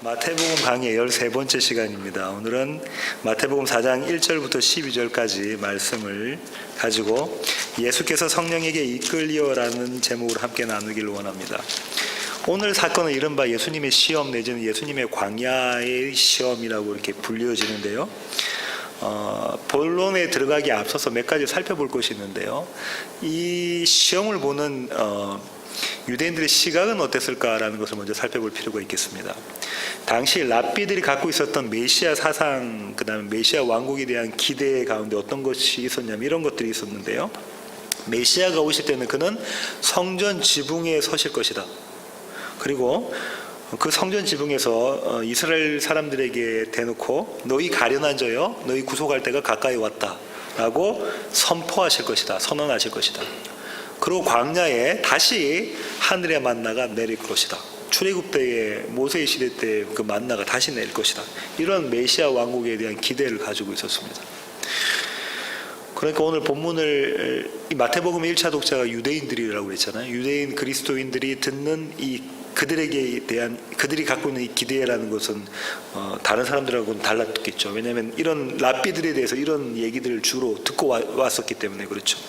마태복음 강의 13번째 시간입니다. 오늘은 마태복음 4장 1절부터 12절까지 말씀을 가지고 예수께서 성령에게 이끌리어라는 제목으로 함께 나누기를 원합니다. 오늘 사건은 이른바 예수님의 시험 내지는 예수님의 광야의 시험이라고 이렇게 불려지는데요. 본론에 들어가기 앞서서 몇 가지 살펴볼 것이 있는데요. 이 시험을 보는 유대인들의 시각은 어땠을까라는 것을 먼저 살펴볼 필요가 있겠습니다. 당시 랍비들이 갖고 있었던 메시아 사상, 그 다음에 메시아 왕국에 대한 기대 가운데 어떤 것이 있었냐면 이런 것들이 있었는데요. 메시아가 오실 때는 그는 성전 지붕에 서실 것이다. 그리고 그 성전 지붕에서 이스라엘 사람들에게 대놓고 너희 가련한 자여, 너희 구속할 때가 가까이 왔다 라고 선포하실 것이다. 선언하실 것이다. 그리고 광야에 다시 하늘의 만나가 내릴 것이다. 출애굽 때의 모세의 시대 때 그 만나가 다시 내릴 것이다. 이런 메시아 왕국에 대한 기대를 가지고 있었습니다. 그러니까 오늘 본문을 마태복음의 1차 독자가 유대인들이라고 그랬잖아요. 유대인 그리스도인들이 듣는 이 그들이 갖고 있는 이 기대라는 것은 다른 사람들하고는 달랐겠죠. 왜냐하면 이런 랍비들에 대해서 이런 얘기들을 주로 듣고 왔었기 때문에 그렇죠.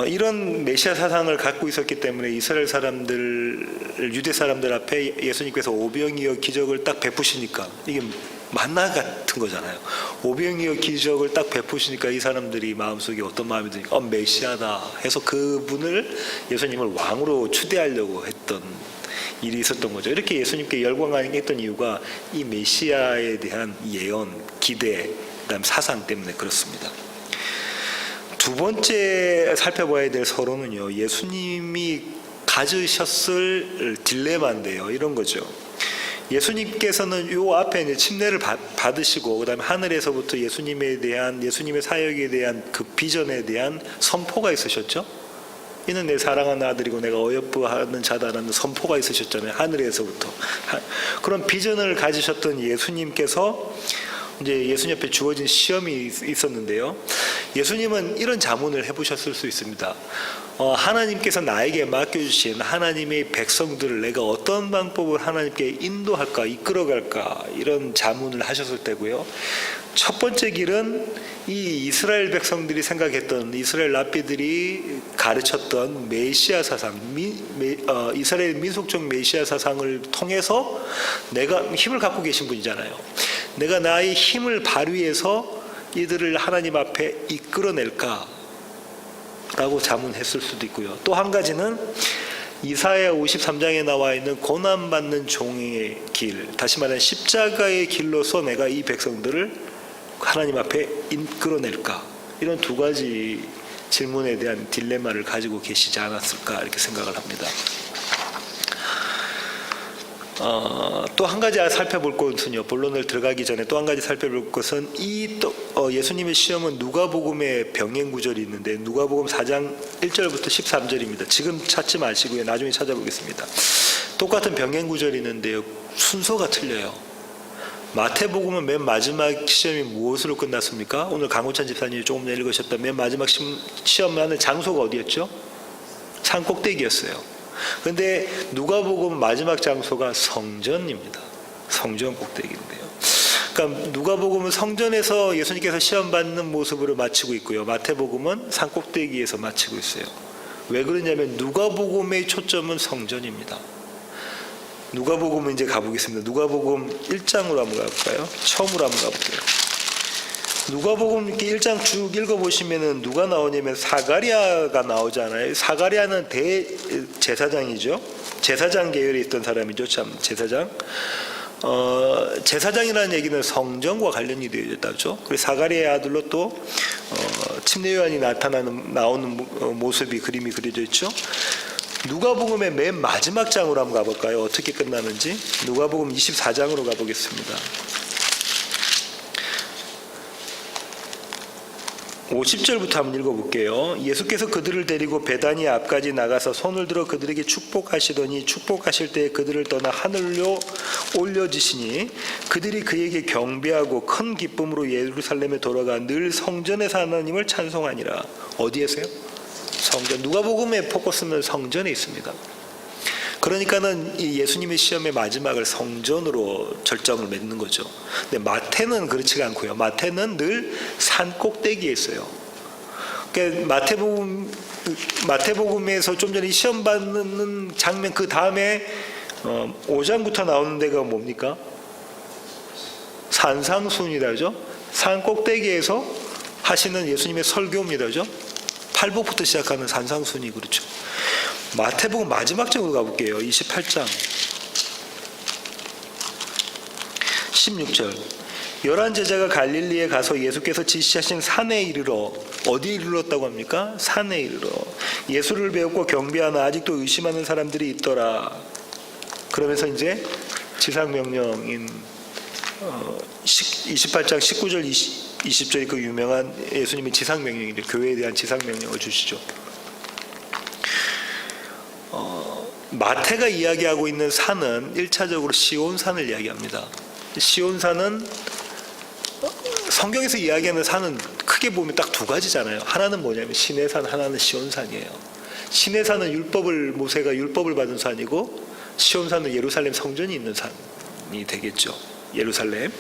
이런 메시아 사상을 갖고 있었기 때문에 이스라엘 사람들, 유대 사람들 앞에 예수님께서 오병이어 기적을 딱 베푸시니까 이게 만나 같은 거잖아요. 오병이어 기적을 딱 베푸시니까 이 사람들이 마음속에 어떤 마음이 드니까 메시아다 해서 그분을 예수님을 왕으로 추대하려고 했던 일이 있었던 거죠. 이렇게 예수님께 열광했던 이유가 이 메시아에 대한 예언, 기대, 그다음 사상 때문에 그렇습니다. 두 번째 살펴봐야 될 서론은요, 예수님이 가지셨을 딜레마인데요. 이런 거죠. 예수님께서는 요 앞에 이제 침례를 받으시고 그다음에 하늘에서부터 예수님에 대한 예수님의 사역에 대한 그 비전에 대한 선포가 있으셨죠. 이는 내 사랑하는 아들이고 내가 어여쁘하는 자다라는 선포가 있으셨잖아요. 하늘에서부터. 그런 비전을 가지셨던 예수님께서 이제 예수님 앞에 주어진 시험이 있었는데요. 예수님은 이런 자문을 해보셨을 수 있습니다. 하나님께서 나에게 맡겨주신 하나님의 백성들을 내가 어떤 방법을 하나님께 인도할까, 이끌어갈까 이런 자문을 하셨을 때고요. 첫 번째 길은 이 이스라엘 백성들이 생각했던 이스라엘 랍비들이 가르쳤던 메시아 사상, 이스라엘 민속적 메시아 사상을 통해서 내가 힘을 갖고 계신 분이잖아요. 내가 나의 힘을 발휘해서 이들을 하나님 앞에 이끌어낼까 라고 자문했을 수도 있고요. 또 한 가지는 이사야 53장에 나와 있는 고난받는 종의 길, 다시 말하면 십자가의 길로서 내가 이 백성들을 하나님 앞에 이끌어낼까, 이런 두 가지 질문에 대한 딜레마를 가지고 계시지 않았을까 이렇게 생각을 합니다. 또 한 가지 살펴볼 것은요, 본론을 들어가기 전에 또 한 가지 살펴볼 것은 예수님의 시험은 누가복음의 병행 구절이 있는데 누가복음 4장 1절부터 13절입니다. 지금 찾지 마시고요, 나중에 찾아보겠습니다. 똑같은 병행 구절이 있는데요, 순서가 틀려요. 마태복음은 맨 마지막 시험이 무엇으로 끝났습니까? 오늘 강호찬 집사님이 조금 전에 읽으셨던 맨 마지막 시험하는 장소가 어디였죠? 산 꼭대기였어요. 그런데 누가복음 마지막 장소가 성전입니다. 성전 꼭대기인데요. 그러니까 누가복음은 성전에서 예수님께서 시험 받는 모습으로 마치고 있고요. 마태복음은 산 꼭대기에서 마치고 있어요. 왜 그러냐면 누가복음의 초점은 성전입니다. 누가복음은 이제 가보겠습니다. 누가복음 1장으로 한번 가볼까요? 처음으로 한번 가볼게요. 누가복음 이렇게 1장 쭉 읽어보시면은 누가 나오냐면 사가랴가 나오잖아요. 사가랴는 대제사장이죠. 제사장 계열에 있던 사람이죠. 참 제사장. 제사장이라는 얘기는 성전과 관련이 되어 있다죠. 그래서 사가랴의 아들로 또 침례 요한이 나오는 모습이 그림이 그려져 있죠. 누가복음의 맨 마지막 장으로 한번 가볼까요? 어떻게 끝나는지. 누가복음 24장으로 가보겠습니다. 50절부터 한번 읽어볼게요. 예수께서 그들을 데리고 베다니아 앞까지 나가서 손을 들어 그들에게 축복하시더니 축복하실 때 그들을 떠나 하늘로 올려지시니 그들이 그에게 경배하고 큰 기쁨으로 예루살렘에 돌아가 늘 성전에서 하나님을 찬송하니라. 어디에서요? 성전. 누가복음의 포커스는 성전에 있습니다. 그러니까는 이 예수님의 시험의 마지막을 성전으로 절정을 맺는 거죠. 근데 마태는 그렇지가 않고요. 마태는 늘 산 꼭대기에 있어요. 그러니까 마태복음에서 좀 전에 시험 받는 장면 그 다음에 5장부터 나오는 데가 뭡니까? 산상순이다, 그죠? 산 꼭대기에서 하시는 예수님의 설교입니다, 그죠? 팔복부터 시작하는 산상순이 그렇죠. 마태복음 마지막 장으로 가볼게요. 28장 16절. 11 제자가 갈릴리에 가서 예수께서 지시하신 산에 이르러, 어디에 이르렀다고 합니까? 산에 이르러 예수를 배웠고 경배하나 아직도 의심하는 사람들이 있더라. 그러면서 이제 지상명령인 28장 19절 20절이 그 유명한 예수님의 지상명령인데, 교회에 대한 지상명령을 주시죠. 마태가 이야기하고 있는 산은 1차적으로 시온산을 이야기합니다. 시온산은 성경에서 이야기하는 산은 크게 보면 딱 두 가지잖아요. 하나는 뭐냐면 시내산, 하나는 시온산이에요. 시내산은 모세가 율법을 받은 산이고, 시온산은 예루살렘 성전이 있는 산이 되겠죠. 예루살렘.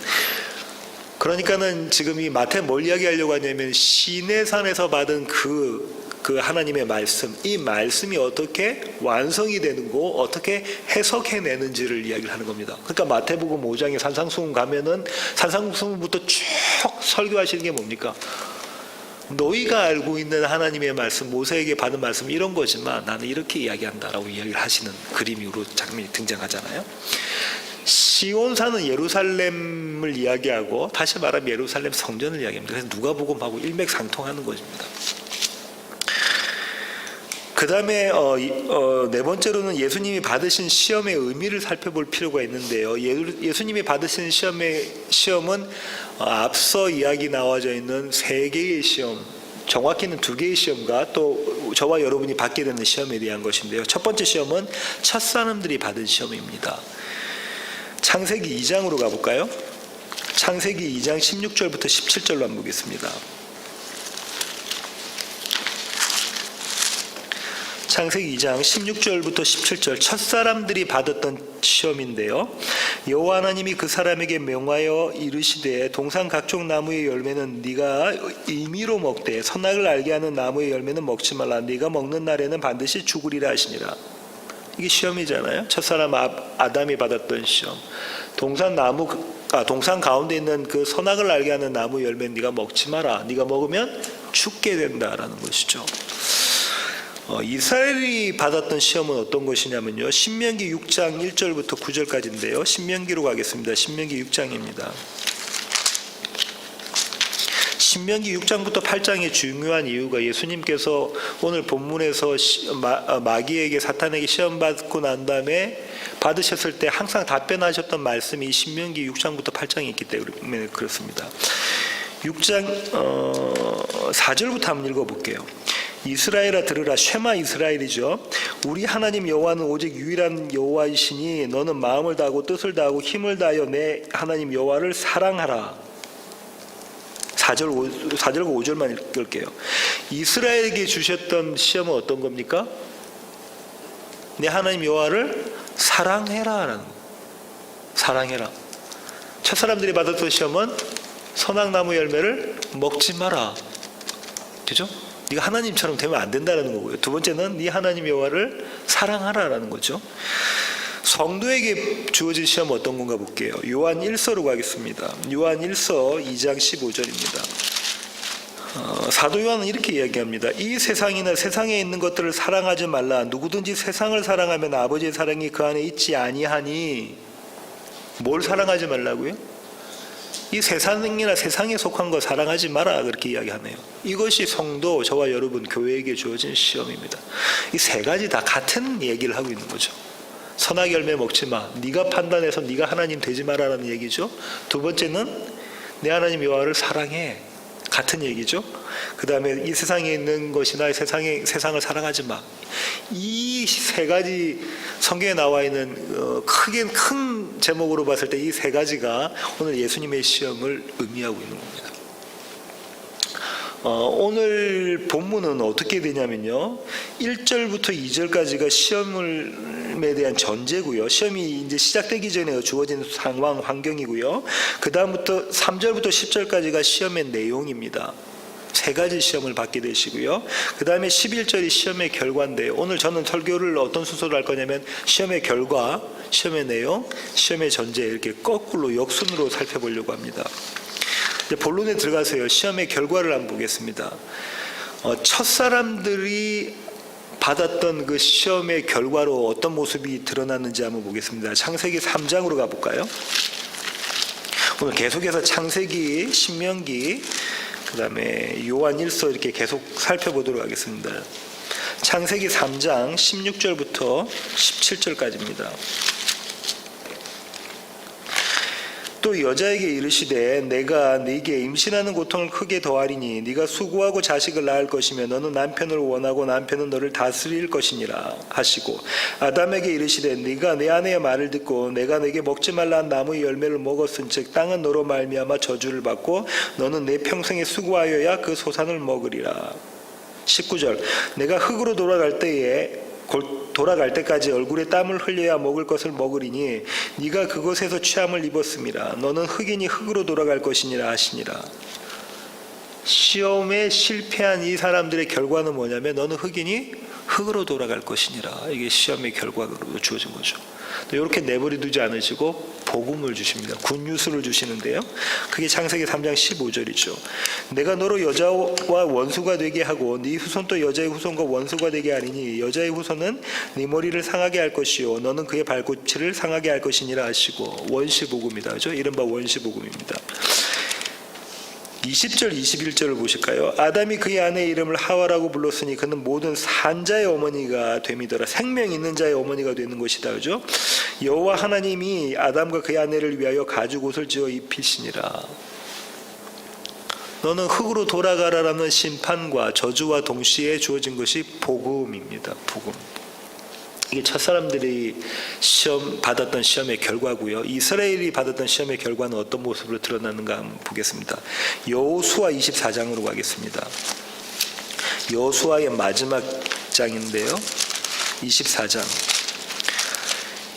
그러니까는 지금 이 마태 뭘 이야기하려고 하냐면 시내산에서 받은 그 하나님의 말씀, 이 말씀이 어떻게 완성이 되는고 어떻게 해석해내는지를 이야기를 하는 겁니다. 그러니까 마태복음 5장에 산상수훈 가면은 산상수훈부터 쭉 설교하시는 게 뭡니까? 너희가 알고 있는 하나님의 말씀, 모세에게 받은 말씀 이런 거지만 나는 이렇게 이야기한다라고 이야기를 하시는 그림으로 장면이 등장하잖아요. 시온산은 예루살렘을 이야기하고, 다시 말하면 예루살렘 성전을 이야기합니다. 그래서 누가복음하고 일맥상통하는 것입니다. 그 다음에 네 번째로는 예수님이 받으신 시험의 의미를 살펴볼 필요가 있는데요. 예수님이 받으신 시험은 앞서 이야기 나와져 있는 3개의 시험, 정확히는 2개의 시험과 또 저와 여러분이 받게 되는 시험에 대한 것인데요. 첫 번째 시험은 첫 사람들이 받은 시험입니다. 창세기 2장으로 가볼까요? 창세기 2장 16절부터 17절로 한번 보겠습니다. 창세기 2장 16절부터 17절, 첫사람들이 받았던 시험인데요. 여호와 하나님이 그 사람에게 명하여 이르시되 동산 각종 나무의 열매는 네가 임의로 먹되 선악을 알게 하는 나무의 열매는 먹지 말라. 네가 먹는 날에는 반드시 죽으리라 하시니라. 이게 시험이잖아요. 첫사람 아담이 받았던 시험. 동산 가운데 있는 그 선악을 알게 하는 나무 열매는 네가 먹지 마라. 네가 먹으면 죽게 된다라는 것이죠. 이스라엘이 받았던 시험은 어떤 것이냐면요, 신명기 6장 1절부터 9절까지인데요. 신명기로 가겠습니다. 신명기 6장입니다. 신명기 6장부터 8장의 중요한 이유가 예수님께서 오늘 본문에서 마귀에게, 사탄에게 시험 받고 난 다음에 받으셨을 때 항상 답변하셨던 말씀이 신명기 6장부터 8장에 있기 때문에 그렇습니다. 6장 4절부터 한번 읽어볼게요. 이스라엘아 들으라. 쉐마 이스라엘이죠. 우리 하나님 여호와는 오직 유일한 여호와이시니 너는 마음을 다하고 뜻을 다하고 힘을 다하여 내 하나님 여호와를 사랑하라. 4절과 5절만 읽을게요. 이스라엘에게 주셨던 시험은 어떤 겁니까? 내 하나님 여호와를 사랑해라. 사랑해라. 첫사람들이 받았던 시험은 선악나무 열매를 먹지 마라. 그죠? 네가 하나님처럼 되면 안 된다는 거고요. 두 번째는 네 하나님 여호와를 사랑하라라는 거죠. 성도에게 주어진 시험은 어떤 건가 볼게요. 요한 1서로 가겠습니다. 요한 1서 2장 15절입니다. 사도 요한은 이렇게 이야기합니다. 이 세상이나 세상에 있는 것들을 사랑하지 말라. 누구든지 세상을 사랑하면 아버지의 사랑이 그 안에 있지 아니하니. 뭘 사랑하지 말라고요? 이 세상이나 세상에 속한 거 사랑하지 마라, 그렇게 이야기하네요. 이것이 성도, 저와 여러분 교회에게 주어진 시험입니다. 이 세 가지 다 같은 얘기를 하고 있는 거죠. 선악 열매 먹지 마. 네가 판단해서 네가 하나님 되지 마라라는 얘기죠. 두 번째는 내 하나님 여호와를 사랑해. 같은 얘기죠. 그 다음에 이 세상에 있는 것이나 세상을 사랑하지 마. 이 세 가지 성경에 나와 있는 큰 제목으로 봤을 때 이 세 가지가 오늘 예수님의 시험을 의미하고 있는 겁니다. 오늘 본문은 어떻게 되냐면요. 1절부터 2절까지가 시험에 대한 전제고요. 시험이 이제 시작되기 전에 주어진 상황, 환경이고요. 그 다음부터 3절부터 10절까지가 시험의 내용입니다. 세 가지 시험을 받게 되시고요. 그 다음에 11절이 시험의 결과인데, 오늘 저는 설교를 어떤 순서로 할 거냐면 시험의 결과, 시험의 내용, 시험의 전제, 이렇게 거꾸로 역순으로 살펴보려고 합니다. 이제 본론에 들어가서요. 시험의 결과를 한번 보겠습니다. 첫 사람들이 받았던 그 시험의 결과로 어떤 모습이 드러났는지 한번 보겠습니다. 창세기 3장으로 가볼까요? 오늘 계속해서 창세기, 신명기, 그 다음에 요한일서 이렇게 계속 살펴보도록 하겠습니다. 창세기 3장 16절부터 17절까지입니다. 또 여자에게 이르시되 내가 네게 임신하는 고통을 크게 더하리니 네가 수고하고 자식을 낳을 것이며 너는 남편을 원하고 남편은 너를 다스릴 것이니라 하시고, 아담에게 이르시되 네가 내 아내의 말을 듣고 내가 네게 먹지 말라 한 나무의 열매를 먹었은즉 땅은 너로 말미암아 저주를 받고 너는 내 평생에 수고하여야 그 소산을 먹으리라. 19절 내가 흙으로 돌아갈 때까지 얼굴에 땀을 흘려야 먹을 것을 먹으리니 네가 그것에서 취함을 입었음이라. 너는 흙이니 흙으로 돌아갈 것이니라 하시니라. 시험에 실패한 이 사람들의 결과는 뭐냐면 너는 흙이니 흙으로 돌아갈 것이니라. 이게 시험의 결과로 주어진 거죠. 이렇게 내버려 두지 않으시고 복음을 주십니다. 굿뉴스를 주시는데요. 그게 창세기 3장 15절이죠. 내가 너로 여자와 원수가 되게 하고 네 후손도 여자의 후손과 원수가 되게 하리니 여자의 후손은 네 머리를 상하게 할 것이요 너는 그의 발꿈치를 상하게 할 것이니라 하시고, 원시복음이다. 그죠? 이른바 원시복음입니다. 20절 21절을 보실까요? 아담이 그의 아내의 이름을 하와라고 불렀으니 그는 모든 산자의 어머니가 됨이더라. 생명 있는 자의 어머니가 되는 것이다. 그죠? 여호와 하나님이 아담과 그의 아내를 위하여 가죽 옷을 지어 입히시니라. 너는 흙으로 돌아가라라는 심판과 저주와 동시에 주어진 것이 복음입니다. 복음. 이게 첫 사람들이 받았던 시험의 결과고요. 이스라엘이 받았던 시험의 결과는 어떤 모습으로 드러나는가 한번 보겠습니다. 여호수아 24장으로 가겠습니다. 여호수아의 마지막 장인데요. 24장.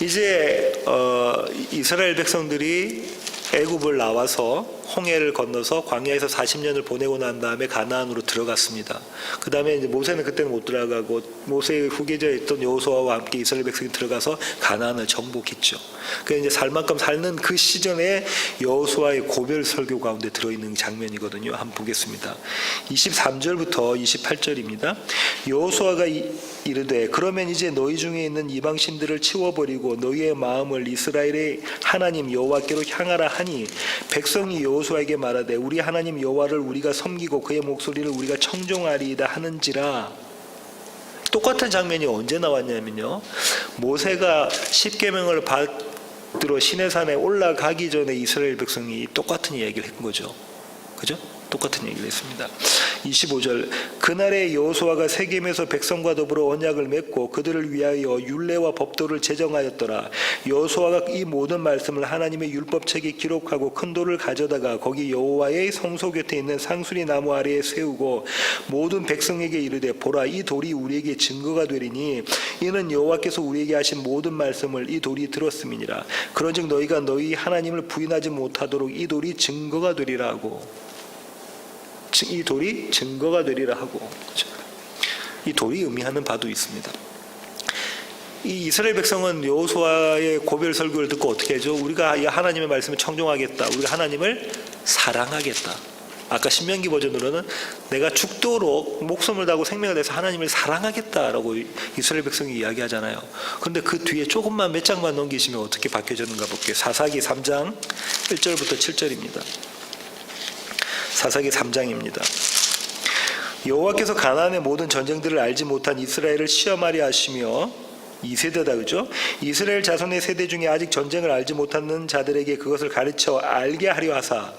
이제 이스라엘 백성들이 애굽을 나와서 홍해를 건너서 광야에서 40년을 보내고 난 다음에 가나안으로 들어갔습니다. 그 다음에 이제 모세는 그때는 못 들어가고 모세의 후계자였던 여호수아와 함께 이스라엘 백성이 들어가서 가나안을 정복했죠. 그 이제 살 만큼 살는 그 시즌에 여호수아의 고별 설교 가운데 들어있는 장면이거든요. 한번 보겠습니다. 23절부터 28절입니다. 여호수아가 이르되 그러면 이제 너희 중에 있는 이방 신들을 치워버리고 너희의 마음을 이스라엘의 하나님 여호와께로 향하라 하니 백성이 여호수아에게 말하되 우리 하나님 여호와를 우리가 섬기고 그의 목소리를 우리가 청종하리이다 하는지라. 똑같은 장면이 언제 나왔냐면요. 모세가 십계명을 받들어 시내산에 올라가기 전에 이스라엘 백성이 똑같은 이야기를 한 거죠. 그죠? 똑같은 얘기를 했습니다. 25절 그날에 여호수아가 세겜에서 백성과 더불어 언약을 맺고 그들을 위하여 율례와 법도를 제정하였더라. 여호수아가 이 모든 말씀을 하나님의 율법책에 기록하고 큰 돌을 가져다가 거기 여호와의 성소 곁에 있는 상수리 나무 아래에 세우고 모든 백성에게 이르되 보라 이 돌이 우리에게 증거가 되리니 이는 여호와께서 우리에게 하신 모든 말씀을 이 돌이 들었음이니라. 그런즉 너희가 너희 하나님을 부인하지 못하도록 이 돌이 증거가 되리라 하고, 이 돌이 증거가 되리라 하고, 이 돌이 의미하는 바도 있습니다. 이 이스라엘 백성은 여호수아의 고별 설교를 듣고 어떻게 하죠? 우리가 하나님의 말씀을 청종하겠다. 우리가 하나님을 사랑하겠다. 아까 신명기 버전으로는 내가 죽도록 목숨을 다하고 생명을 내서 하나님을 사랑하겠다라고 이스라엘 백성이 이야기하잖아요. 그런데 그 뒤에 조금만 몇 장만 넘기시면 어떻게 바뀌어졌는가 볼게요. 사사기 3장 1절부터 7절입니다. 사사기 3장입니다. 여호와께서 가나안의 모든 전쟁들을 알지 못한 이스라엘을 시험하려 하시며, 2세대다 그죠? 이스라엘 자손의 세대 중에 아직 전쟁을 알지 못하는 자들에게 그것을 가르쳐 알게 하려 하사,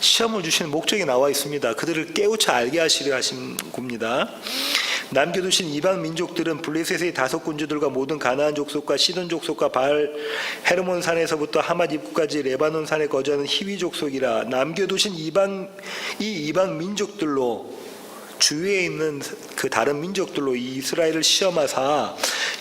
시험을 주시는 목적이 나와 있습니다. 그들을 깨우쳐 알게 하시려 하신 겁니다. 남겨두신 이방 민족들은 블레셋의 5군주들과 모든 가나안 족속과 시돈 족속과 바알 헤르몬 산에서부터 하맛 입구까지 레바논 산에 거주하는 히위 족속이라. 남겨두신 이방 민족들로, 주위에 있는 그 다른 민족들로 이 이스라엘을 시험하사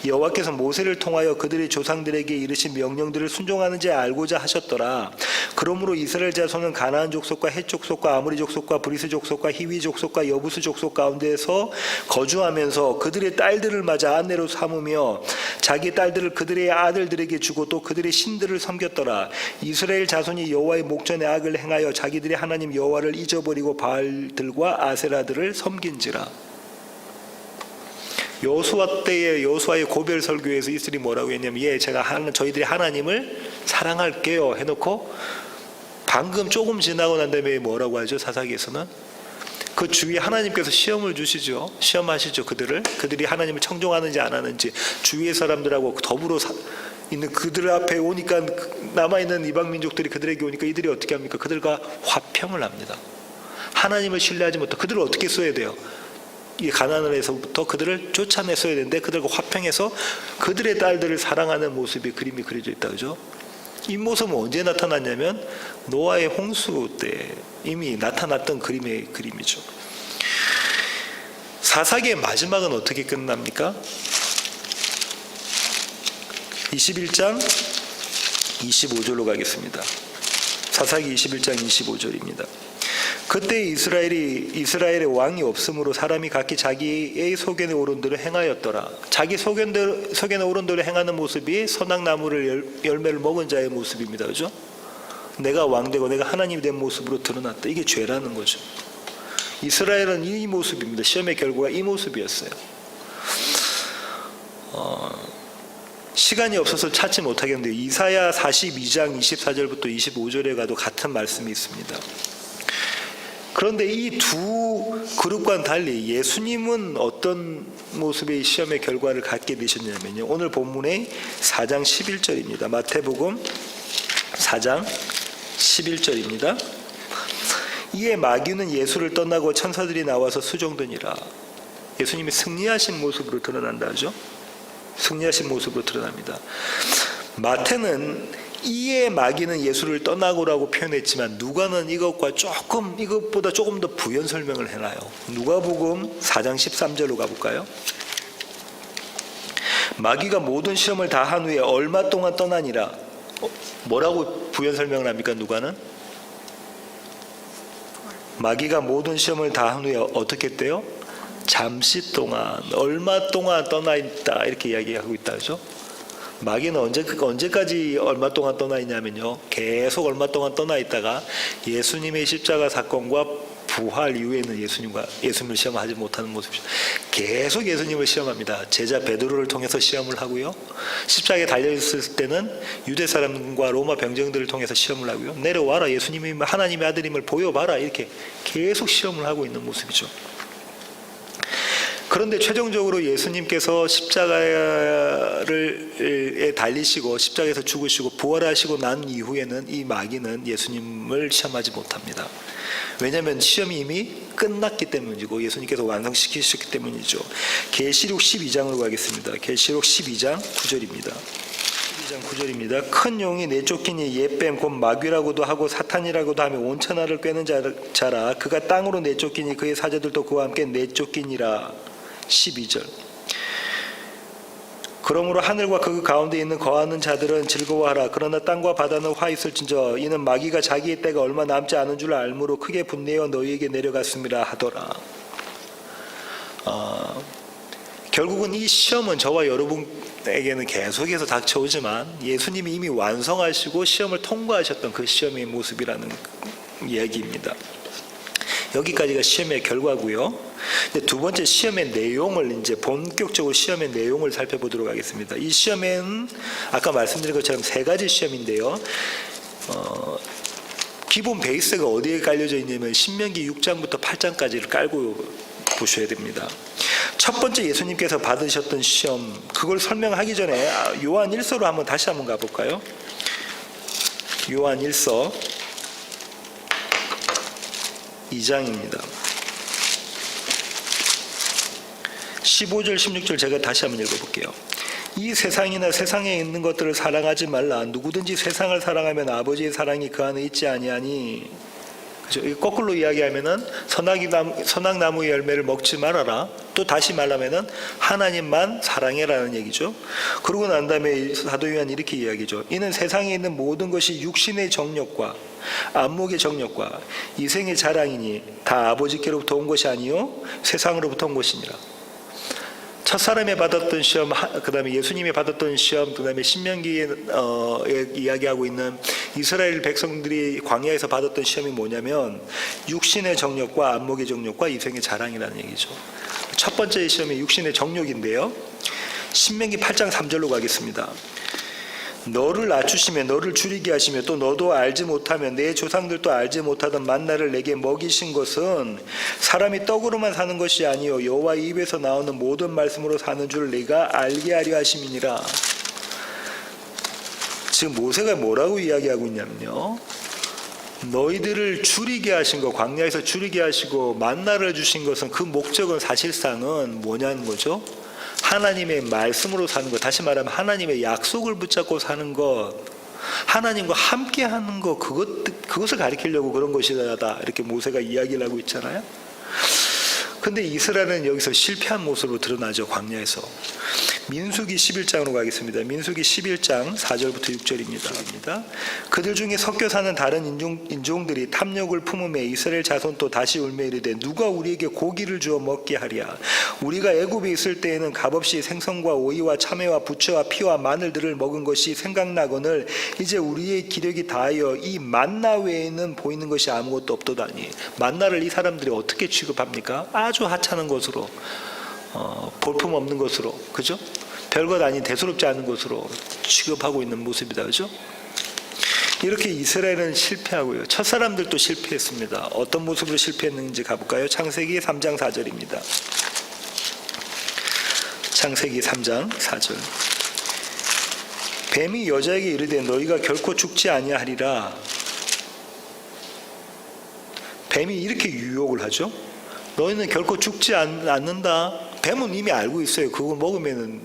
여호와께서 모세를 통하여 그들의 조상들에게 이르신 명령들을 순종하는지 알고자 하셨더라. 그러므로 이스라엘 자손은 가나안 족속과 헷 족속과 아모리 족속과 브리스 족속과 히위 족속과 여부스 족속 가운데서 거주하면서 그들의 딸들을 맞아 아내로 삼으며 자기 딸들을 그들의 아들들에게 주고 또 그들의 신들을 섬겼더라. 이스라엘 자손이 여호와의 목전에 악을 행하여 자기들의 하나님 여호와를 잊어버리고 바알들과 아세라들을 섬긴지라. 여호수아 때에 여호수아의 고별 설교에서 이슬이 뭐라고 했냐면, 제가 저희들이 하나님을 사랑할게요 해놓고 방금 조금 지나고 난 다음에 뭐라고 하죠? 사사기에서는 그 주위에 하나님께서 시험을 주시죠. 시험하시죠. 그들이 하나님을 청종하는지 안 하는지. 주위의 사람들하고 더불어 있는 그들 앞에 오니까, 남아있는 이방 민족들이 그들에게 오니까 이들이 어떻게 합니까? 그들과 화평을 합니다. 하나님을 신뢰하지 못해 그들을 어떻게 써야 돼요? 이 가나안에서부터 그들을 쫓아냈어야 되는데 그들과 화평해서 그들의 딸들을 사랑하는 모습의 그림이 그려져 있다. 그죠? 이 모습은 언제 나타났냐면 노아의 홍수 때 이미 나타났던 그림이죠. 사사기의 마지막은 어떻게 끝납니까? 21장 25절로 가겠습니다. 사사기 21장 25절입니다. 그때 이스라엘의 왕이 없으므로 사람이 각기 자기의 소견에 오른 대로 행하였더라. 자기 소견에 오른 대로 행하는 모습이 선악나무를 열매를 먹은 자의 모습입니다. 그죠? 내가 왕되고 내가 하나님이 된 모습으로 드러났다. 이게 죄라는 거죠. 이스라엘은 이 모습입니다. 시험의 결과가 이 모습이었어요. 시간이 없어서 찾지 못하겠는데 이사야 42장 24절부터 25절에 가도 같은 말씀이 있습니다. 그런데 이 두 그룹과는 달리 예수님은 어떤 모습의 시험의 결과를 갖게 되셨냐면요, 오늘 본문의 4장 11절입니다. 마태복음 4장 11절입니다. 이에 마귀는 예수를 떠나고 천사들이 나와서 수종드니라. 예수님이 승리하신 모습으로 드러난다 하죠. 승리하신 모습으로 드러납니다. 마태는 이에 마귀는 예수를 떠나고라고 표현했지만 누가는 이것보다 조금 더 부연 설명을 해놔요. 누가복음 4장 13절로 가볼까요? 마귀가 모든 시험을 다 한 후에 얼마 동안 떠나니라. 뭐라고 부연 설명을 합니까? 누가는 마귀가 모든 시험을 다 한 후에 어떻게 했대요? 잠시 동안, 얼마 동안 떠나 있다, 이렇게 이야기하고 있다. 그죠? 마귀는 언제까지 얼마 동안 떠나 있냐면요, 계속 얼마 동안 떠나 있다가 예수님의 십자가 사건과 부활 이후에는 예수님을 시험하지 못하는 모습이죠. 계속 예수님을 시험합니다. 제자 베드로를 통해서 시험을 하고요, 십자가에 달려있을 때는 유대 사람과 로마 병정들을 통해서 시험을 하고요, 내려와라, 예수님이 하나님의 아들임을 보여봐라, 이렇게 계속 시험을 하고 있는 모습이죠. 그런데 최종적으로 예수님께서 십자가에 달리시고 십자가에서 죽으시고 부활하시고 난 이후에는 이 마귀는 예수님을 시험하지 못합니다. 왜냐하면 시험이 이미 끝났기 때문이고 예수님께서 완성시키셨기 때문이죠. 계시록 12장으로 가겠습니다. 계시록 12장 9절입니다. 12장 9절입니다. 큰 용이 내쫓기니 옛뱀 곧 마귀라고도 하고 사탄이라고도 하며 온 천하를 꿰는 자라. 그가 땅으로 내쫓기니 그의 사자들도 그와 함께 내쫓기니라. 12절. 그러므로 하늘과 그 가운데 있는 거하는 자들은 즐거워하라. 그러나 땅과 바다는 화 있을진저 이는 마귀가 자기의 때가 얼마 남지 않은 줄 알므로 크게 분내어 너희에게 내려갔음이라 하더라. 결국은 이 시험은 저와 여러분에게는 계속해서 닥쳐오지만 예수님이 이미 완성하시고 시험을 통과하셨던 그 시험의 모습이라는 이야기입니다. 여기까지가 시험의 결과고요. 두 번째 시험의 내용을 이제 본격적으로 시험의 내용을 살펴보도록 하겠습니다. 이 시험에는 아까 말씀드린 것처럼 세 가지 시험인데요. 기본 베이스가 어디에 깔려져 있냐면 신명기 6장부터 8장까지를 깔고 보셔야 됩니다. 첫 번째 예수님께서 받으셨던 시험, 그걸 설명하기 전에 요한 1서로 다시 한번 가볼까요? 요한 1서 2장입니다. 15절 16절 제가 다시 한번 읽어볼게요. 이 세상이나 세상에 있는 것들을 사랑하지 말라. 누구든지 세상을 사랑하면 아버지의 사랑이 그 안에 있지 아니하니. 그죠? 거꾸로 이야기하면은 선악나무 열매를 먹지 말아라. 또 다시 말하면은 하나님만 사랑해라는 얘기죠. 그러고 난 다음에 사도 요한이 이렇게 이야기죠. 이는 세상에 있는 모든 것이 육신의 정욕과 안목의 정욕과 이생의 자랑이니 다 아버지께로부터 온 것이 아니요 세상으로부터 온 것이니라. 첫사람이 받았던 시험, 그 다음에 예수님이 받았던 시험, 그 다음에 신명기에 이야기하고 있는 이스라엘 백성들이 광야에서 받았던 시험이 뭐냐면 육신의 정욕과 안목의 정욕과 이생의 자랑이라는 얘기죠. 첫 번째 시험이 육신의 정욕인데요. 신명기 8장 3절로 가겠습니다. 너를 낮추시며 너를 줄이게 하시며 또 너도 알지 못하면 내 조상들도 알지 못하던 만나를 내게 먹이신 것은 사람이 떡으로만 사는 것이 아니요 여호와 입에서 나오는 모든 말씀으로 사는 줄 네가 알게 하려 하심이니라. 지금 모세가 뭐라고 이야기하고 있냐면요, 너희들을 줄이게 하신 거, 광야에서 줄이게 하시고 만나를 주신 것은 그 목적은 사실상은 뭐냐는 거죠. 하나님의 말씀으로 사는 것, 다시 말하면 하나님의 약속을 붙잡고 사는 것, 하나님과 함께 하는 것, 그것을 가리키려고 그런 것이다, 이렇게 모세가 이야기를 하고 있잖아요. 근데 이스라엘은 여기서 실패한 모습으로 드러나죠. 광야에서. 민수기 11장으로 가겠습니다. 민수기 11장 4절부터 6절입니다. 그들 중에 섞여 사는 다른 인종들이 탐욕을 품음에 이스라엘 자손도 다시 울며 이르되 누가 우리에게 고기를 주어 먹게 하랴. 우리가 애굽에 있을 때에는 값없이 생선과 오이와 참외와 부추와 피와 마늘들을 먹은 것이 생각나거늘 이제 우리의 기력이 다하여 이 만나 외에는 보이는 것이 아무것도 없도다니. 만나를 이 사람들이 어떻게 취급합니까? 아주 하찮은 것으로, 볼품 없는 것으로, 그죠? 별것 아닌 대수롭지 않은 것으로 취급하고 있는 모습이다, 그죠? 이렇게 이스라엘은 실패하고요. 첫사람들도 실패했습니다. 어떤 모습으로 실패했는지 가볼까요? 창세기 3장 4절입니다. 창세기 3장 4절. 뱀이 여자에게 이르되 너희가 결코 죽지 아니하리라. 뱀이 이렇게 유혹을 하죠. 너희는 결코 죽지 않는다. 뱀은 이미 알고 있어요. 그거 먹으면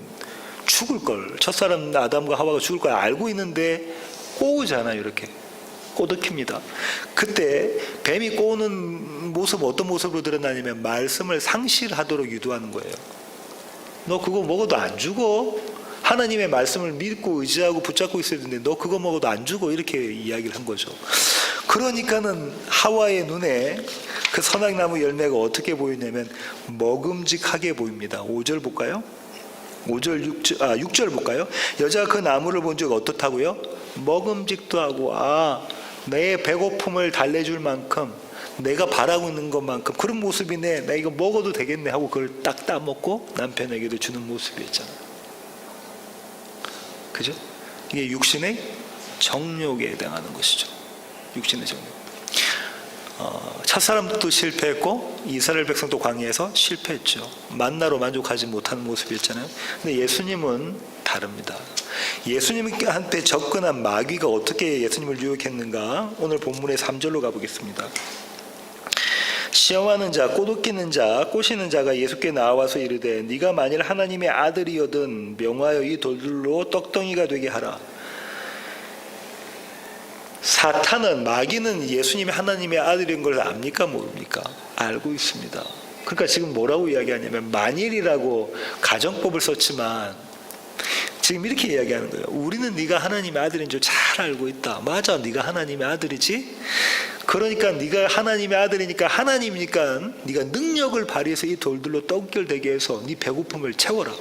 죽을 걸. 첫사람 아담과 하와가 죽을 걸 알고 있는데 꼬우잖아요. 이렇게 꼬드킵니다. 그때 뱀이 꼬우는 모습, 어떤 모습으로 드러나냐면 말씀을 상실하도록 유도하는 거예요. 너 그거 먹어도 안 죽어. 하나님의 말씀을 믿고 의지하고 붙잡고 있어야 되는데 너 그거 먹어도 안 죽어. 이렇게 이야기를 한 거죠. 그러니까는 하와의 눈에 그 선악나무 열매가 어떻게 보이냐면 먹음직하게 보입니다. 5절 볼까요? 6절 볼까요? 여자가 그 나무를 본 적 어떻다고요? 먹음직도 하고, 내 배고픔을 달래줄 만큼, 내가 바라고 있는 것만큼 그런 모습이네. 나 이거 먹어도 되겠네 하고 그걸 딱 따먹고 남편에게도 주는 모습이었잖아요. 그죠? 이게 육신의 정욕에 해당하는 것이죠. 육신의 정욕. 첫사람도 실패했고 이스라엘 백성도 광야에서 실패했죠. 만나로 만족하지 못하는 모습이었잖아요. 근데 예수님은 다릅니다. 예수님한테 접근한 마귀가 어떻게 예수님을 유혹했는가? 오늘 본문의 3절로 가보겠습니다. 시험하는 자, 꼬드기는 자, 꼬시는 자가 예수께 나와서 이르되 네가 만일 하나님의 아들이거든 명하여 이 돌들로 떡덩이가 되게 하라. 사탄은, 마귀는 예수님이 하나님의 아들인 걸 압니까 모릅니까? 알고 있습니다. 그러니까 지금 뭐라고 이야기하냐면 만일이라고 가정법을 썼지만 지금 이렇게 이야기하는 거예요. 우리는 네가 하나님의 아들인 줄 잘 알고 있다. 맞아, 네가 하나님의 아들이지. 그러니까 네가 하나님의 아들이니까, 하나님이니까 네가 능력을 발휘해서 이 돌들로 떡을 되게 해서 네 배고픔을 채워라.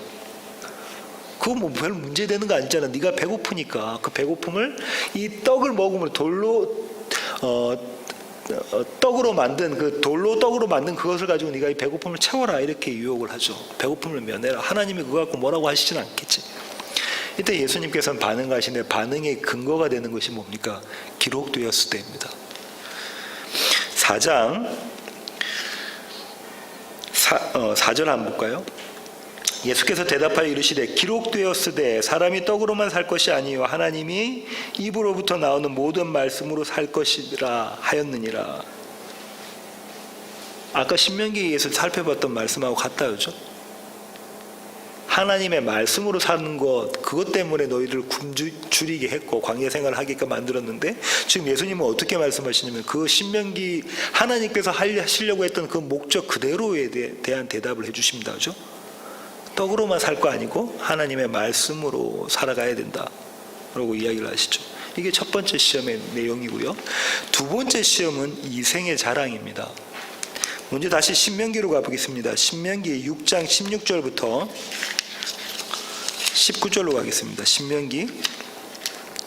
그거 뭐 별 문제 되는 거 아니잖아. 네가 배고프니까 그 배고픔을 이 떡을 먹으면 돌로 떡으로 만든 그 돌로 떡으로 만든 그것을 가지고 네가 이 배고픔을 채워라. 이렇게 유혹을 하죠. 배고픔을 면해라. 하나님이 그거 갖고 뭐라고 하시진 않겠지. 이때 예수님께서는 반응하시는데 반응의 근거가 되는 것이 뭡니까? 기록되었을 때입니다. 4장 4절 한번 볼까요? 예수께서 대답하여 이르시되 기록되었으되 사람이 떡으로만 살 것이 아니요 하나님이 입으로부터 나오는 모든 말씀으로 살 것이라 하였느니라. 아까 신명기에서 살펴봤던 말씀하고 같다, 그죠? 하나님의 말씀으로 사는 것, 그것 때문에 너희를 굶주리게 했고 광야 생활을 하게끔 만들었는데, 지금 예수님은 어떻게 말씀하시냐면 그 신명기 하나님께서 하시려고 했던 그 목적 그대로에 대한 대답을 해주십니다. 그죠? 떡으로만 살 거 아니고 하나님의 말씀으로 살아가야 된다 라고 이야기를 하시죠. 이게 첫 번째 시험의 내용이고요. 두 번째 시험은 이생의 자랑입니다. 먼저 다시 신명기로 가보겠습니다. 신명기 6장 16절부터 19절로 가겠습니다. 신명기